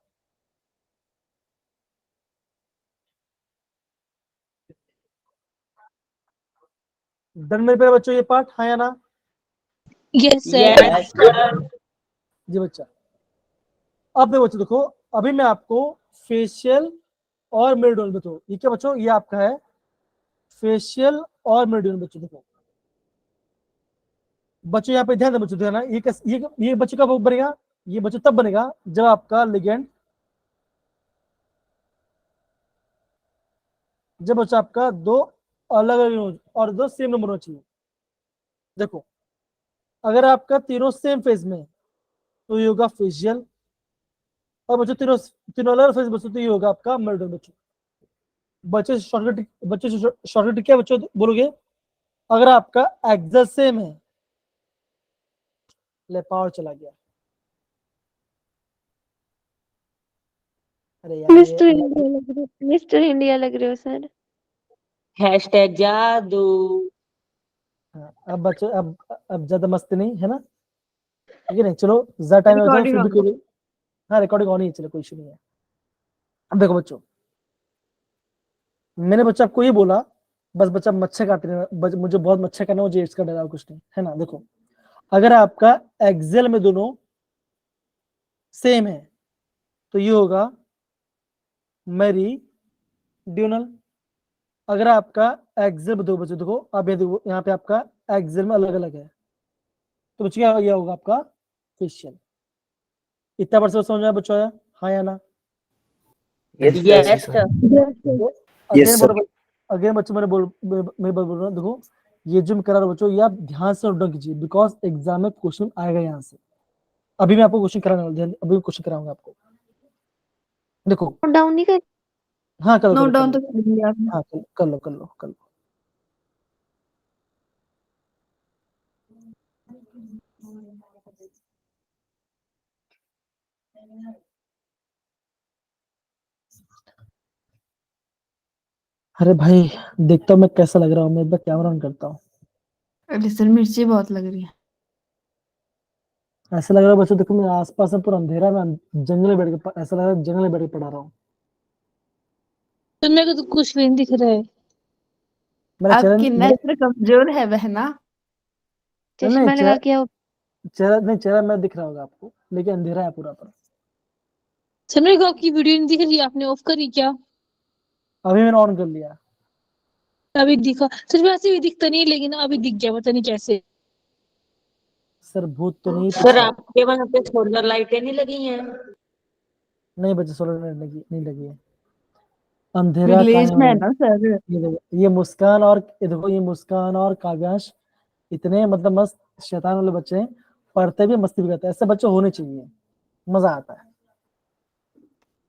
डन मेरे प्यारे बच्चों ये पार्ट, हाँ या ना? Yes sir. जी बच्चा। अब देखो बच्चों देखो, अभी मैं आपको फेशियल और मेरिडियन बताओ, ये क्या बच्चों, ये आपका है फेशियल और मेरिडियन। बच्चों देखो, बच्चों यहाँ पे ध्यान दें बच्चों, ध्यान है, ये बच्चों का बनेगा, ये बच्चों तब बनेगा जब आपका लिगेंड, जब बच्चा आपका दो अलग अलग और दो सेम नंबर होना चाहिए। देखो अगर आपका तीनों सेम फेज में तो ये होगा फेशियल, और बच्चों तीनों तीनों अलग फेज बच्चों तो ये होगा आपका मेरिडियन। बच्चों शॉर्टकट क्या बच्चों बोलोगे, अगर आपका एक्सल सेम है, ले पावर चला गया, अरे यार मिस्टर इंडिया लग रहे हो, मिस्टर इंडिया लग रहे हो सर। हैशटैग जादू। हाँ, अब बच्चों अब ज्यादा मस्ती नहीं है ना, ठीक है नहीं, चलो ज्यादा टाइम हो जाए Recording फिर भी on. कोई, हाँ रिकॉर्डिंग ऑन ही है, चलो कोई इशू नहीं है। अब देखो बच्चों, मैंने बच्चा आपको ये बोला, बस बच्चा मच्छर काटने मुझे बहुत मच्छर करना, मुझे इसका डर कुछ नहीं है ना। देखो अगर आपका एक्सेल में दोनों सेम है तो ये होगा मेरिडियनल। अगर आपका एक्सेल में दो बच्चों देखो, अब ये देखो यहाँ पे आपका एक्सेल में अलग अलग है तो बच्चों क्या ये होगा आपका फेशियल। इतना परसेंट समझ में आया बच्चों, आया हाँ या ना? Yes sir. Again sir. बोलो, अगेन बच्चों मैंने मैं बोल रहा हूँ, देखो ये जो मैं करा रहा हूँ बच्चों, ये आप ध्यान से नोट डाउन कीजिए, बिकॉज एग्जाम में क्वेश्चन आएगा यहाँ से। अभी मैं आपको क्वेश्चन कराने वाला हूँ, अभी क्वेश्चन कराऊंगा आपको। देखो नोट डाउन नहीं कर। हाँ कर लो नोट कर डाउन लो, तो कर लिया आपने। हाँ कर लो कर लो कर लो। अरे भाई देखता हूँ मैं कैसा लग रहा हूँ, मैं एक बार कैमरा ऑन करता हूँ। अरे सर मिर्ची बहुत लग रही है। ऐसा लग रहा है बच्चों देखो मेरे आसपास में पूरा अंधेरा, मैं जंगल में बैठ के, ऐसा लग रहा है जंगल में बैठ के पढ़ा रहा हूँ। तो मेरे को तो कुछ भी नहीं दिख रहा है। मेरा चेहरा आपकी नेत्र कमजोर है बहना। नहीं चश्मा लगा के आओ। चेहरा मैं दिख रहा होगा आपको, लेकिन अंधेरा है पूरा पर। सर मेरे को आपकी वीडियो नहीं दिख रही, आपने ऑफ करी क्या? अभी मैंने ऑन कर लिया। अभी दिखा सर, वैसे भी दिखता नहीं लेकिन अभी दिख गया, पता नहीं कैसे। सर भूत तो नहीं सर पीछे, आपके वहां पे सोलर लाइटें नहीं लगी हैं? नहीं बच्चे सोलर नहीं लगी है, अंधेरा विलेज में है कहाँ ना सर। है। ये देखो ये मुस्कान और ये देखो ये मुस्कान और काव्यांश इतने मतलब मस्त शैतान वाले बच्चे हैं, पढ़ते भी मस्ती भी करते हैं, ऐसे बच्चे होने चाहिए, मजा आता है।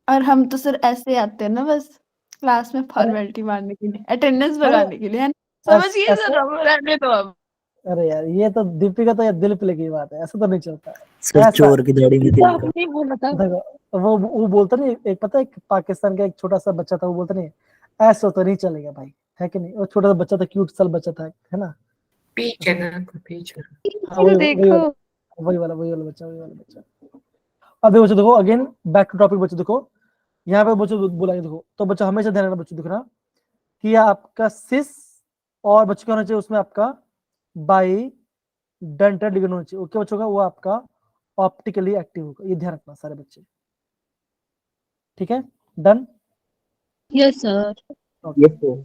और हम तो सर ऐसे आते हैं ना बस क्लास में अरे फॉर्मेलिटी मारने के लिए, अटेंडेंस अरे लगाने के लिए, है ना? समझिए ऐसे सर, हम रहने दो अब। अरे यार ये तो दीपिका तो यार दिल पे लगी बात है, ऐसा तो नहीं चलता सर है ऐसा। चोर की दाढ़ी में तो दिल का। आपने बोला था। देखो वो बोलता नहीं, एक पता है एक पाकिस्तान का एक छोटा सा बच्चा था, वो बोलता नहीं ऐसा तो नहीं चलेगा भाई, है कि नहीं? वो छोटा सा बच्चा था, क्यूट सा बच्चा था, है ना? पीछे ना पीछे। हाँ तो देखो। वही वाला बच्चा। अब देखो बच्चों देखो, अगेन बैक टू टॉपिक बच्चों देखो, यहाँ पे बच्चों बोला देखो, तो बच्चों हमेशा ध्यान रखना बच्चों देखना कि आपका सिस और बच्चों क्या होना चाहिए उसमें आपका बाई डेंटल लिगेंड होना चाहिए। ओके बच्चों का वो आपका ऑप्टिकली एक्टिव होगा, ये ध्यान रखना सारे बच्चे, ठीक है? Done. Yes sir. Yes sir.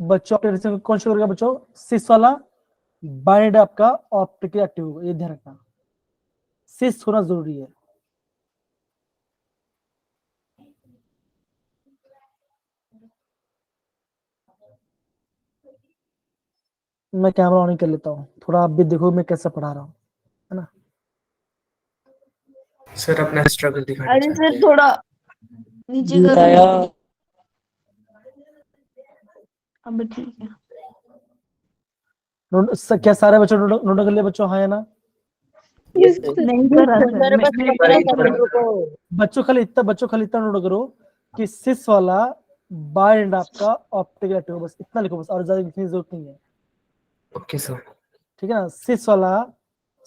बच्चों ऑप्टिक कौन शो करेगा बच्चों? सिस वाला बाइंड आपका ऑप्टिकली एक्टिव होगा, ये ध्यान रखना, सिस होना जरूरी है। मैं कैमरा ऑन कर लेता हूँ, थोड़ा आप भी देखो मैं कैसे पढ़ा रहा हूँ, है ना। सर अपना स्ट्रगल दिखाना अरे चाहते सर हैं। थोड़ा नीचे करो। बताया। अब ठीक है। क्या सारे बच्चों नोट कर लिए बच्चों, हाँ या ना? Yes, sir. नहीं करा सर, सर बस मैंने पता नहीं कर करा। को। बच्चों खाली इतना नोट करो कि सिस वाला बाइंड आपका ऑप्टिकल एक्टिव, बस इतना लिखो बस, और ज्यादा लिखने की जरूरत नहीं है, ओके सर। ठीक है ना। सिस वाला,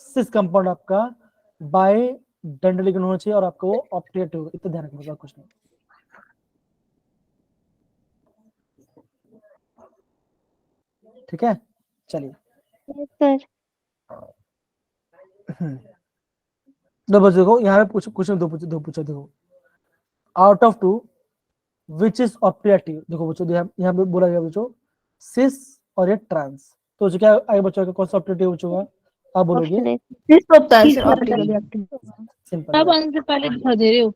सिस कंपाउंड आपका बाय डंड लिगेंड होना चाहिए और आपको वो ऑप्टिकल एक्टिव होगा, इतना ध्यान रखना, कुछ नहीं। ठीक है, चलिए। Yes, sir. दो बच्चों देखो, यहाँ पे पूछो क्वेश्चन, दो पूछो देखो, out of two which is optical active, देखो बच्चों यहाँ पे बोला गया बच्चों सिस और ये ट्रांस, तो जो क्या आगे बच्चों का कौन सा ऑप्टिकल एक्टिव बच्चों का आप बोलोगे? Option A. किस होता है किस सर वाला? Optically active? सिंपल आप है। आंसर पहले दिखा दे रहे हो।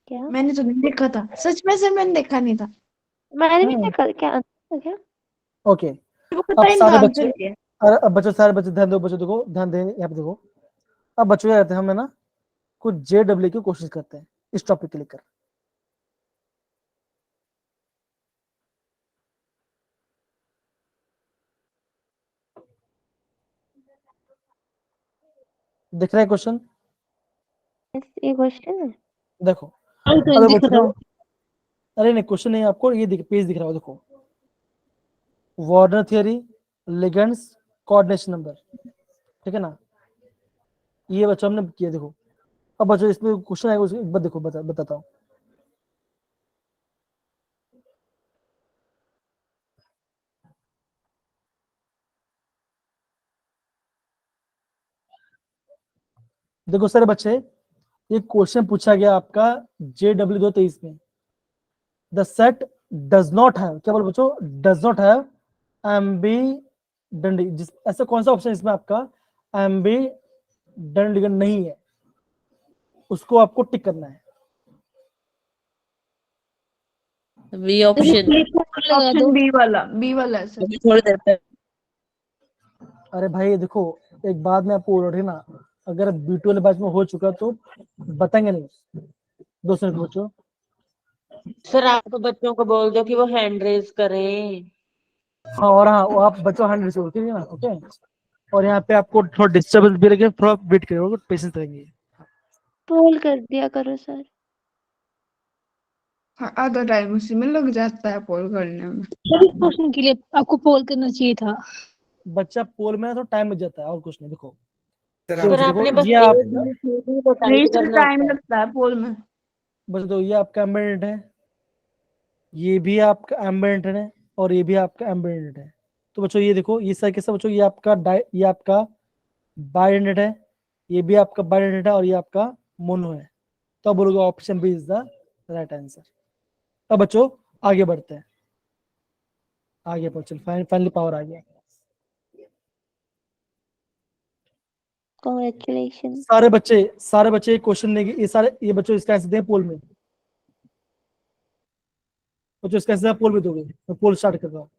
क्या? मैंने तो नहीं देखा था, सच में सर मैंने देखा नहीं था। मैंने भी हाँ। देखा, क्या आंसर क्या? ओके, मेरे को पता अब ही नहीं सारे था बच्चे, आंसर क्या है। अरे अब बच्चों सारे बच्चे ध्यान दो, बच्चों देखो ध्यान दें, यहाँ पे देखो। अब बच्चों क्या करते हैं, हम है ना कुछ JW की कोशिश करते हैं इस टॉपिक के लेकर। दिख रहा है क्वेश्चन? Yes, ये क्वेश्चन है। देखो, आउट अरे दिख रहा बच्चों, है। अरे नहीं क्वेश्चन नहीं, आपको ये पेज दिख रहा है, देखो Warner theory, ligands, coordination number, ठीक है ना, ये बच्चों हमने किया। देखो अब बच्चों इसमें क्वेश्चन आएगा, उसको एक बार देखो, बताता हूँ। देखो सारे बच्चे, ये क्वेश्चन पूछा गया आपका JW 223 में, the set does not have, क्या बोलो बच्चों, डज नॉट हैव एम्बी डंडी, जिस ऐसा कौन सा ऑप्शन इसमें आपका एम्बी डंड नहीं है, उसको आपको टिक करना है। बी देखो ऑप्शन। क्लिक पर लगा दो। ऑप्शन बी वाला है सर। अभी थोड़ी देर पे। अरे भाई देखो, एक बात मैं आपको बोल रही ना, अगर B2 वाले बैच में हो चुका तो बताएंगे नहीं, दूसरे बच्चों। सर आप तो बच्चों को बोल दो कि वो हैंड रेज करें। हाँ, और हाँ वो आप बच्चों 100 से होती है ना, ओके। और यहाँ पे आपको थोड़ा डिस्टर्बेंस भी रहेगा, थोड़ा वेट करिए, पेशेंस रहेंगे। पोल कर दिया करो सर। हाँ, आधा टाइम उसी में लग जाता है पोल करने में। सभी क्वेश्चन के लिए आपको पोल करना चाहिए था। बच्चा पोल में ना तो टाइम बच जाता है, और कुछ नहीं। देखो सर ये सर बच्चों आपने देखो, बस ये एक आपका मिनट ही तो नहीं टाइप सर, करना टाइम होता है। लगता है पोल में। बच्चों तो ये आपका एम्बेडेड है, ये भी आपका एम्बेडेड है, और ये भी आपका एम्बेडेड है। तो बच्चों ये देखो, ये सारे के सब बच्चों, ये आपका बाइडेंडेड है, ये भी आपका बाइडेंडेड है, और ये आपका मोनो है। तो अब बोलोगे option B is the right answer. अब बच्चों आगे बढ़ते हैं, आगे बच्चों फाइनली पावर आ गया। Congratulations. सारे बच्चे क्वेश्चन देंगे, ये बच्चों इसका आंसर दें पोल में, बच्चों इसका आंसर पोल में दोगे, मैं पोल स्टार्ट कर रहा हूँ।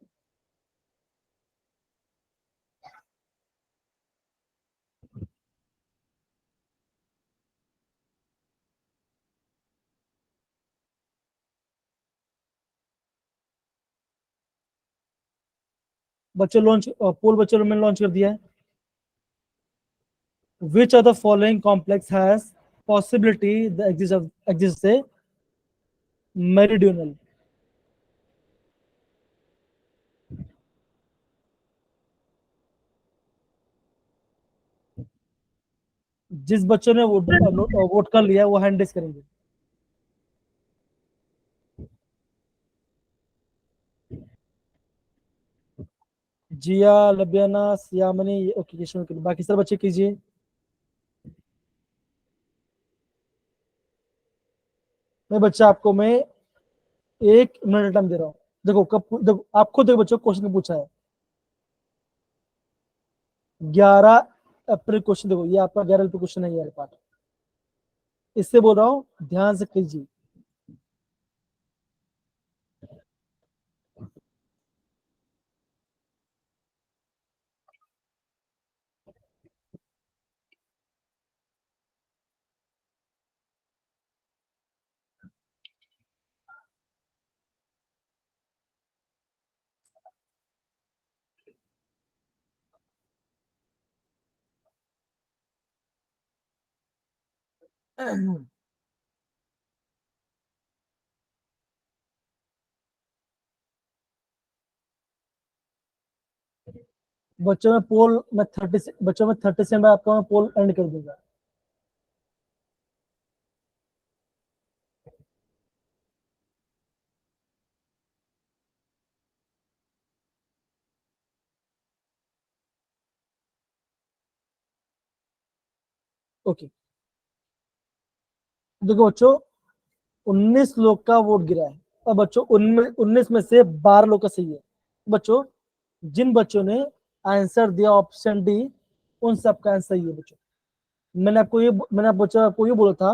बच्चों लॉन्च, पोल बच्चों मैंने लॉन्च कर दिया है। Which of the following complex has possibility the exist से मेरिडियनल? जिस बच्चों ने वोट कर लिया वो हैंड रेस करेंगे। जिया, लबियाना, सियामनी, ओके किशोर, बाकी सब बच्चे कीजिए। मैं 1 मिनट टाइम दे रहा हूँ, देखो देखो आप खुद देखो बच्चों, क्वेश्चन पूछा है 11 अप्रैल क्वेश्चन। देखो ये आपका 11 अप्रैल क्वेश्चन है, ये पार्ट। इससे बोल रहा हूँ ध्यान से कीजिए। बच्चों में पोल मैं 30 बच्चों में 30 से मैं आपका मैं पोल एंड कर दूंगा। ओके, देखो बच्चों 19 लोग का वोट गिरा है। अब बच्चों 19 में से 12 लोग का सही है। बच्चों जिन बच्चों ने आंसर दिया ऑप्शन डी, उन सब का आंसर सही है बच्चों। मैंने बच्चों आपको ये बोला था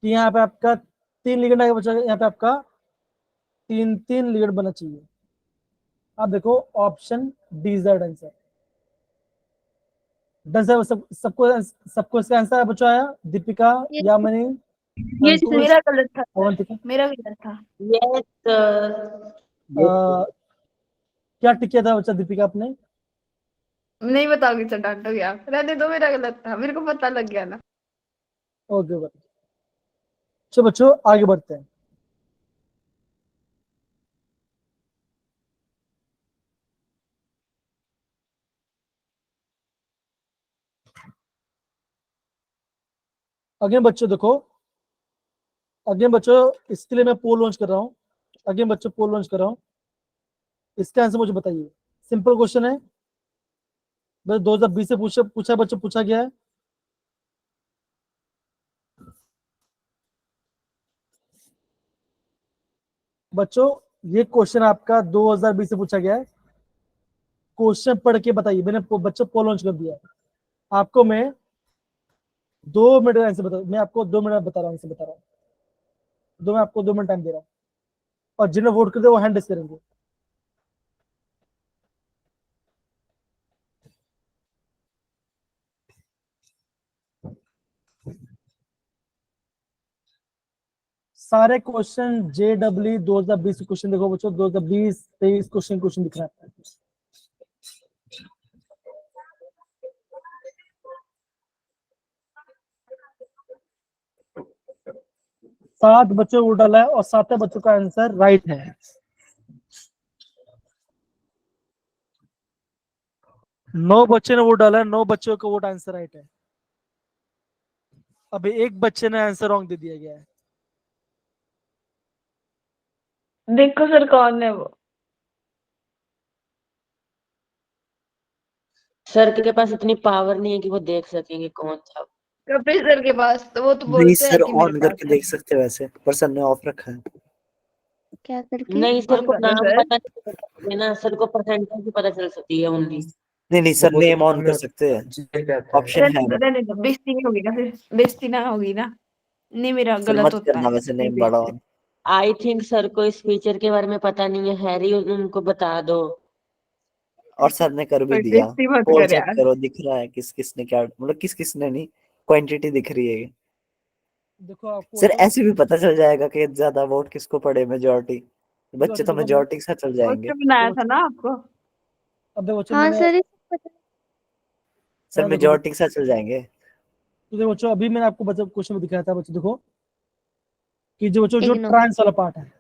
कि यहाँ पे आपका 3 लीगेंड आएगा बच्चों, यहाँ पे आपका 3 लीगेंड बनना चाहिए। आप देखो option D is the answer. Done sir, सबको इसका आंसर है बच्चों आया? दीपिका, यामिनी, ये अंकुश, मेरा गलत था, अवंतिका। मेरा गलत था। Yes sir. क्या टिक किया था बच्चा दीपिका आपने? नहीं बताओगे तो डांटोगे आप, रहने दो, मेरा गलत था, मेरे को पता लग गया ना। ओके ओके, चलो बच्चों आगे बढ़ते हैं। अगेन बच्चों देखो, अगेन बच्चों इसके लिए मैं पोल लॉन्च कर रहा हूँ। अगेन बच्चों पोल लॉन्च कर रहा हूँ, इसका आंसर मुझे बताइए। सिंपल क्वेश्चन है, बस 2020 से पूछा बच्चों, पूछा गया है। बच्चों ये क्वेश्चन आपका 2020 से पूछा गया है। क्वेश्चन पढ़ के बताइए। मैंने बच्चों पोल लॉन्च कर दिया है। आपको मैं 2 मिनट का आंसर बता, मैं आपको 2 मिनट बता रहा हूँ, आंसर बता रहा हूँ। मैं आपको 2 मिनट टाइम दे रहा हूँ, और जिन्हें वोट कर दे वो हैंड रेस करेंगे। सारे क्वेश्चन JEE 2020 क्वेश्चन देखो बच्चों, 2020-23 क्वेश्चन दिख रहा है। 7 बच्चों वोट डाला है और 7 बच्चों का आंसर राइट है। नौ बच्चे ने वोट डाला है, 9 बच्चों का वोट आंसर राइट है। अभी एक बच्चे ने आंसर रॉन्ग दे दिया गया है। देखो सर कौन है वो। सर के पास इतनी पावर नहीं है कि वो देख सकेंगे कौन था। कपिल सर के पास तो वो तो नहीं बोलते हैं सर, कि मेरे ऑन पास करके है। देख सकते हैं वैसे, पर सर ने ऑफ रखा है। क्या करके? नहीं, सर ऑन को करो नाम सर। पता नहीं चल सकती है ना, सर को परसेंटेज ही पता चल सकती है ओनली। नहीं सर, नेम ऑन कर सकते हैं, ऑप्शन है। रहने दो, बेइज्जती नहीं होगी ना, फिर बेइज्जती ना होगी ना। नहीं, मेरा सर गलत मत होता करना है, वैसे नहीं नेम बड़ा बेइज्जती। ऑन। आई थिंक सर को इस फीचर के बारे में पता नहीं है। हैरी, उनको बता दो। और सर ने कर भी कोई दिया। बेइज्जती मत पोल कर चेक यार। करो, दिख रहा है किस किस ने क्या, मतलब किस किस ने नहीं, क्वांटिटी दिख रही है। देखो आपको सर तो ऐसे भी पता चल जाएगा कि ज्यादा वोट किसको पड़े, मेजोरिटी। बच्चे तो देखो मेजोरिटी के साथ चल जाएंगे। उसने बनाया था ना आपको। अब देखो बच्चों हाँ मैंने सर, इसको पता। सर देखो मेजोरिटी के साथ चल जाएंगे। तो देखो बच्चों, अभी मैंने आपको बच्चों क्वेश्चन में दिखाया था बच्चों, देखो कि जो बच्चों जो इग्नोर। ट्रांस वाला पार्ट है,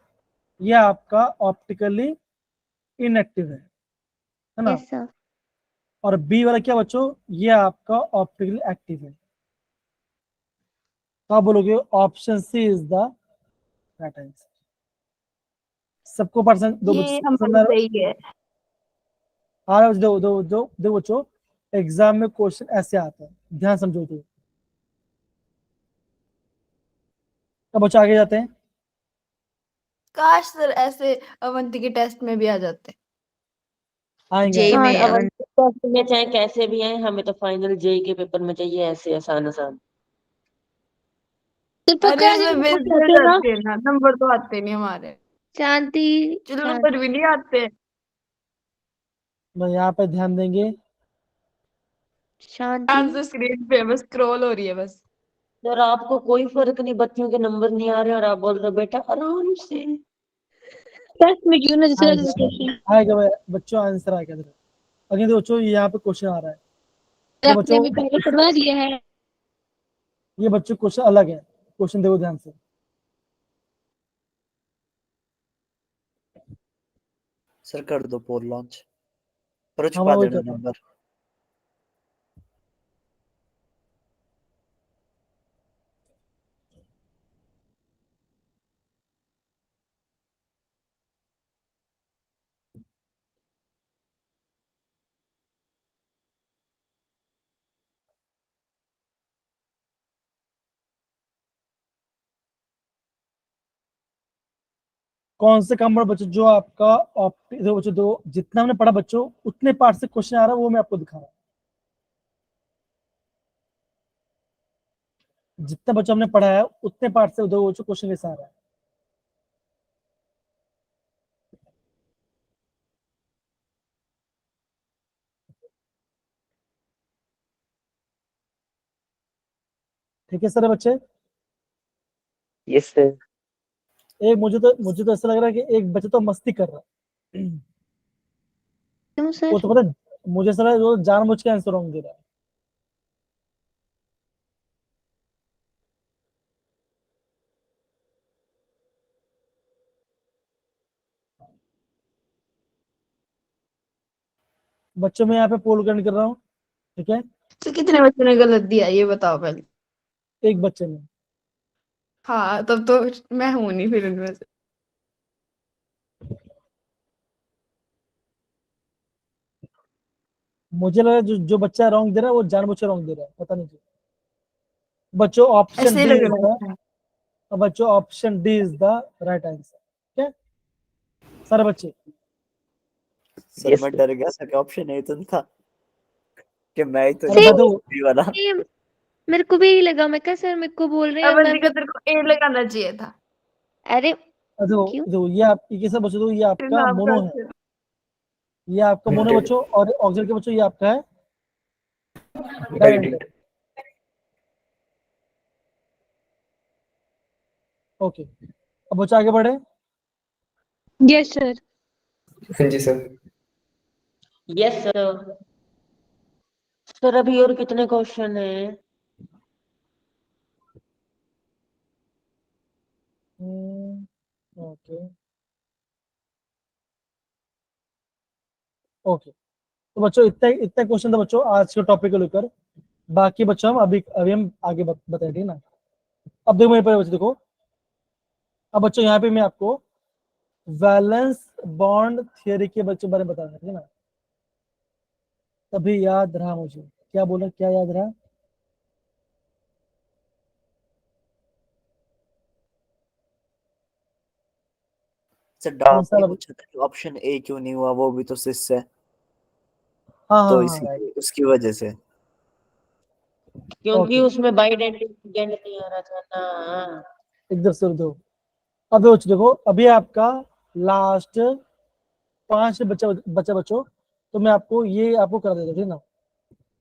ये आपका ऑप्टिकली इनएक्टिव है ना। Yes sir. और बी वाला क्या बच्चों, ये आपका ऑप्टिकली एक्टिव है। तो आप बोलोगे option C is the right answer. सबको परसेंट दो ये बच्चों पसंद हमारी आ रहा सही है। है? दो दो दो दो बच्चों, एग्जाम में क्वेश्चन ऐसे आता है, ध्यान समझो। तो अब बच्चों आगे जाते हैं। काश सर ऐसे अवंती के टेस्ट में भी आ जाते। आएंगे जेई आएंगे। में अब अवन टेस्ट में चाहे कैसे भी आए, हमें तो फाइनल जेई के पेपर में चाहिए ऐसे आसान आसान। सर पक्का अरे आज इसमें नंबर बेइज्जती आते हो हैं ना? जाती है ना, नंबर तो आते नहीं हमारे। शांति चलो शांति नंबर भी नहीं आते। मैं यहाँ पे ध्यान देंगे। शांति आंसर स्क्रीन पे बस स्क्रॉल हो रही है बस। सर आपको कोई फर्क नहीं, बच्चों के नंबर नहीं आ रहे और आप बोल रहे हो बेटा आराम से। टेस्ट में क्यों ना जैसे आएगा क्वेश्चन आएगा बच्चों, आंसर आएगा। देखो अगले देखो बच्चों, यहाँ पे क्वेश्चन आ रहा है। ये आपने बच्चों, भी पहले पढ़वा दिया है। ये बच्चों क्वेश्चन अलग है। क्वेश्चन देखो ध्यान से। सर कर दो पोल लॉन्च और हाँ छुपा मैं वही देना कहता हूँ। नंबर। कौन से काम बच्चों जो आपका देखो बच्चों, दो जितना हमने पढ़ा बच्चों उतने पार्ट से क्वेश्चन आ रहा है, वो मैं आपको दिखा रहा हूँ। जितना बच्चों हमने पढ़ा है उतने पार्ट से दो बच्चों क्वेश्चन कैसे आ रहा है। ठीक है सर बच्चे। Yes sir. एक मुझे तो ऐसा लग रहा है कि एक बच्चा तो मस्ती कर रहा है। क्यों वो सर? तो पता है, मुझे ऐसा लग रहा है वो जानबूझ के आंसर रॉन्ग दे रहा है। बच्चों में यहाँ पे पोल करने कर रहा हूँ। ठीक है, तो कितने बच्चों ने गलत दिया ये बताओ पहले। एक बच्चे ने। हाँ तब तो मैं हूं नहीं फिर उनमें से। मुझे लगा जो बच्चा रॉन्ग दे रहा है वो जानबूझ के रॉन्ग दे रहा है, पता नहीं क्यों। बच्चों ऑप्शन ऐसे ही डी लग इज द रहा है। बच्चों option D is the right answer. ठीक है सारे बच्चे। सर मैं डर गया सर, ऑप्शन नहीं तो था कि मैं ही तो अरे नहीं भाई हूँ देखो, B वाला। सेम मेरे को भी यही लगा। मैं कहा सर मेरे को बोल रहे हैं मैं अवंती का तेरे को ए लगाना चाहिए था। अरे देखो क्यों? देखो ये आप ये कैसे बच्चों, देखो ये फिर आपका नाम का मोनो है, ये आपका मोनो बच्चों, और ऑक्सिजन के बच्चों ये आपका है डायनेटर। ओके, अब बच्चों आगे बढ़े। Yes sir. हाँ जी सर। Yes sir. सर अभी और कितने क्वेश्चन है? ओके ओके, तो बच्चों इतना इतना क्वेश्चन था बच्चों आज के टॉपिक को लेकर। बाकी बच्चों हम अभी हम आगे बताएं, ठीक है ना। अब देखो मेरे पास बच्चों, देखो अब बच्चों यहाँ पे मैं आपको वैलेंस बॉन्ड थियरी के बच्चों बारे में बता रहा, ठीक है ना। तभी याद रहा मुझे, क्या बोला, क्या याद रहा। सर कौन डाउट सा ये वाला? पूछा था कि ऑप्शन ए क्यों नहीं हुआ, वो भी तो सिस है हाँ तो हाँ हाँ राइट। इसीलिए उसकी वजह से। क्योंकि ओके, उसमें बाइडेंटिटी नहीं आ रहा था ना। एकदम से दो। अब देखो अभी आपका लास्ट 5 बच्चा बच्चों, तो मैं आपको ये आपको करा देता हूँ, ठीक है ना।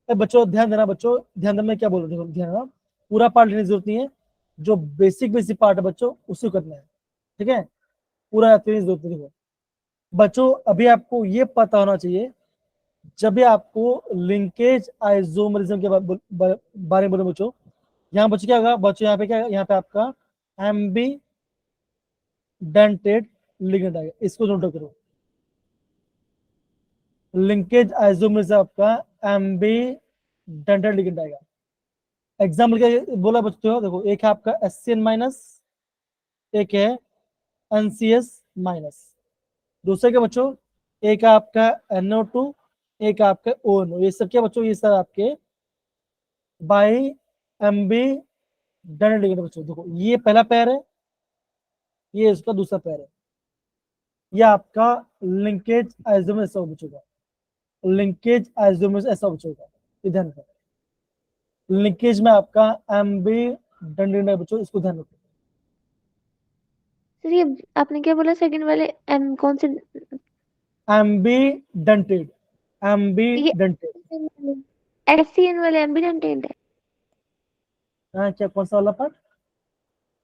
अब बच्चों ध्यान देना, बच्चों ध्यान देना, मैं क्या बोल रहा हूँ, ध्यान देना। पूरा पार्ट लेने की जरूरत नहीं है, जो बेसिक बेसिक पार्ट है बच्चों उसी को करना है, ठीक है। पूरा याद करने की जरूरत नहीं है बच्चों। अभी आपको ये पता होना चाहिए, जब भी आपको लिंकेज आइसोमरिज्म के बारे में बोले बच्चों, यहाँ बच्चों क्या होगा बच्चों, यहाँ पे क्या, यहाँ पे आपका एम्बी डेंटेड लिगेंड आएगा, इसको नोट करो। लिंकेज आइसोमरिज्म आपका एम्बी डेंटेड लिगेंड आएगा। एग्जाम्पल क्या बोला बच्चों, देखो एक है आपका HCN माइनस, एक है NCS माइनस। दूसरे के बच्चों एक आपका NO2, एक आपका ONO। ये सब क्या बच्चों, ये सब आपके बाई एमबी डेंटेड लिगेंड बच्चों। देखो ये पहला पैर है, ये इसका दूसरा पैर है। ये आपका लिंकेज आइसोमर ऐसा बचेगा, लिंकेज आइसोमर ऐसा बचेगा, ये ध्यान रखो। लिंकेज में आपका एम्बिडेंटेड है बच्चों, इसको ध्यान रखो। सर ये आपने क्या बोला सेकंड वाले एम कौन से एम्बिडेंटेड, ये एम्बिडेंटेड एससीएन वाले एम्बिडेंटेड है हाँ, क्या कौन सा वाला पार्ट?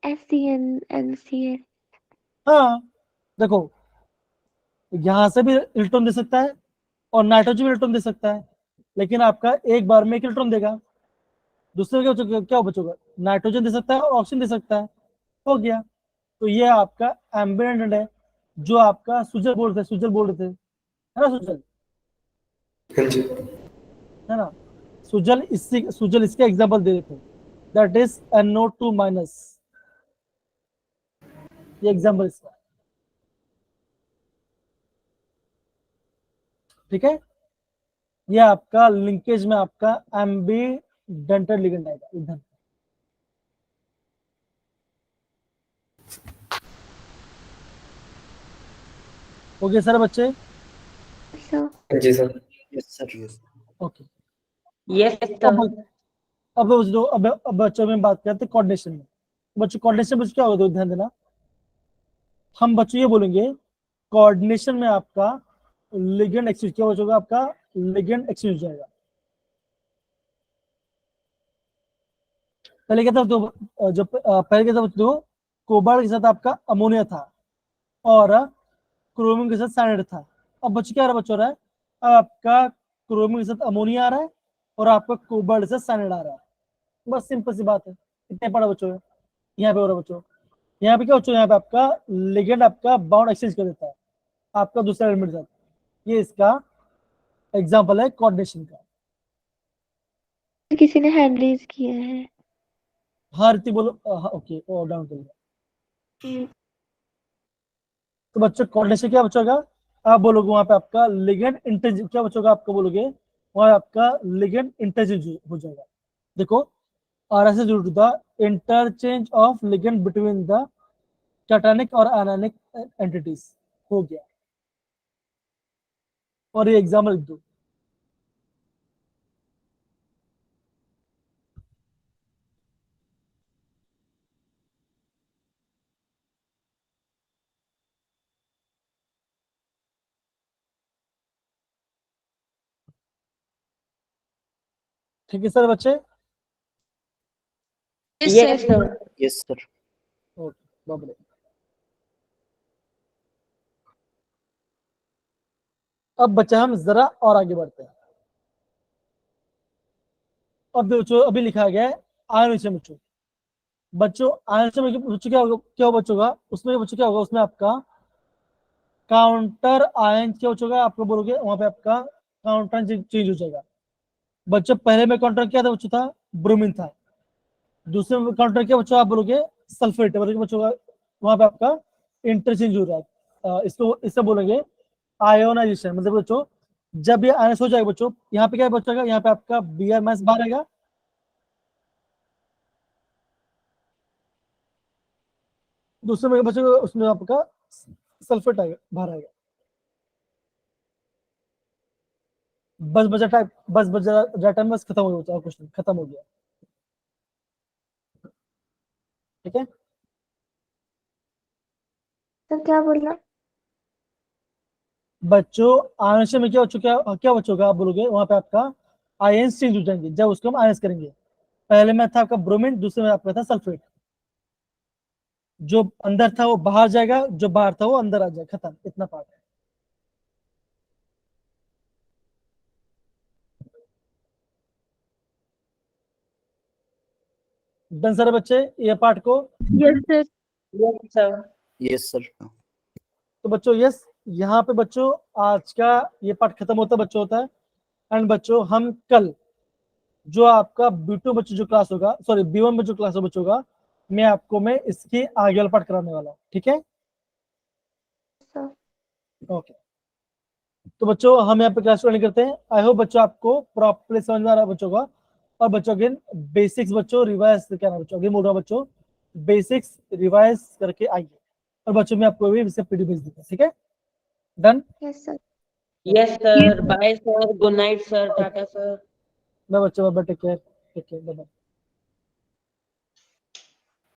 एससीएन एनसीएन हाँ देखो, यहां से भी इलेक्ट्रॉन दे सकता है और नाइट्रोजन भी इलेक्ट्रॉन दे सकता है, लेकिन आपका एक बार में एक इलेक्ट्रॉन देगा। दूसरे क्या बचेगा? नाइट्रोजन दे सकता है और ऑक्सीजन दे सकता है, हो गया। तो ये आपका एम्बिडेंट है, जो आपका सुजल बोल रहे थे, सुजल बोल रहे थे, है ना सुजल, हाँ जी। है ना? सुजल इसके एग्जांपल दे रहे थे, दैट इज NO2 माइनस, ये एग्जांपल इसका, ठीक है। ये आपका लिंकेज में आपका एम्बिडेंटेड लिगेंड आएगा इधर। हो गया सर बच्चे? सर हाँ जी sir. Yes sir. Okay, yes sir. अब बच्चों में बात करते हैं कोऑर्डिनेशन में। बच्चों कोऑर्डिनेशन बच्चों क्या होगा, तो ध्यान देना। हम बच्चों ये बोलेंगे कोऑर्डिनेशन में आपका लिगेंड एक्सचेंज क्या होगा, आपका लिगेंड एक्सचेंज हो जाएगा। पहले क्या था तो जो पहले क्या था बच्चों, कोबाल्ट के साथ आपका अमोनिया था और क्रोमियम के साथ साइनाइड था। अब बच्चों क्या आ रहा है, बच्चों आ रहा है अब आपका क्रोमियम के साथ अमोनिया आ रहा है और आपका कोबाल्ट के साथ साइनाइड आ रहा है। बस सिंपल सी बात है, इतने पढ़ा बच्चों है। यहाँ पे हो रहा है बच्चों, यहाँ पे क्या बच्चों, यहाँ पे आपका लिगेंड आपका बाउंड एक्सचेंज कर देता है आपका दूसरा एलिमेंट के साथ। ये इसका एग्जाम्पल है कोऑर्डिनेशन का। किसी ने हैंड रेज किया है हाँ ऋतिक बोलो। हाँ ओके, वो डाउन कर लिया। तो बच्चों कोऑर्डिनेशन क्या बचोगा, आप बोलोगे वहां पे आपका लिगेंड इंटरचेंज क्या बचोगा, आपको बोलोगे वहां आपका लिगेंड इंटरचेंज हो जाएगा। देखो, R S due to the interchange of ligand between the cationic और आयनिक एंटिटीज, हो गया। और ये एग्जाम्पल लिख दो। ठीक है सर बच्चे? Yes sir. Yes sir. Okay, बाबरे। अब बच्चा हम जरा और आगे बढ़ते हैं। अब बच्चों अभी लिखा गया है आयन बच्चों। बच्चों आयन बच्चों क्या होगा बच्चों का, उसमें बच्चों क्या होगा, उसमें आपका काउंटर आयन क्या बच्चों, आपको बोलोगे वहां पे आपका काउंटर चेंज हो जाएगा। बच्चों पहले में काउंटर क्या था बच्चों, था ब्रोमीन था। दूसरे में काउंटर क्या बच्चों, आप बोलोगे सल्फेट बच्चों का, वहां पे आपका इंटरचेंज हो रहा है। इसको इससे बोलेंगे आयोनाइजेशन। मतलब बच्चों जब ये आयन हो जाएगा बच्चों, यहाँ पे क्या बचेगा, यहाँ पे आपका Br माइनस बाहर आएगा, दूसरे में बचेगा उसमें आपका सल्फेट आएगा, बाहर आएगा। बस बचा टाइम, बस खत्म हो गया क्वेश्चन, खत्म हो गया। ठीक है, सर क्या बोलना बच्चों आयन में क्या बच्चों का, आप बोलोगे वहां पे आपका आयन चेंज हो जाएंगे जब उसको हम आयन करेंगे। पहले में था आपका ब्रोमीन, दूसरे में आपका था सल्फेट। जो अंदर था वो बाहर जाएगा, जो बाहर था वो अंदर आ जाएगा, खत्म, इतना पार्ट है। डन सर बच्चे ये पार्ट को? Yes sir. Yes sir. Yes sir. तो बच्चों यस, यहाँ पे बच्चों आज का ये पार्ट खत्म होता है बच्चों, होता है। एंड बच्चों हम कल जो आपका B2 बच्चों जो क्लास होगा, सॉरी B1 में जो क्लास हो बच्चों का, मैं इसकी आगे वाला पार्ट कराने वाला हूँ। ठीक है, सर ओके। तो बच्चों हम यहाँ पे क्लास रनिंग करते हैं। आई होप बच्चों आपको प्रॉपर्ली समझ में आ रहा है बच्चों का। और बच्चों अगेन बेसिक्स बच्चों रिवाइज क्या ना बच्चों, अगेन बोल रहा हूँ बच्चों, बेसिक्स रिवाइज करके आइए। और बच्चों में आपको भी इससे पीडी भेज दूंगा, ठीक है। Done. Yes sir. Yes sir, bye sir, good night sir, टाटा सर। मैं बच्चों टेक केयर बाय।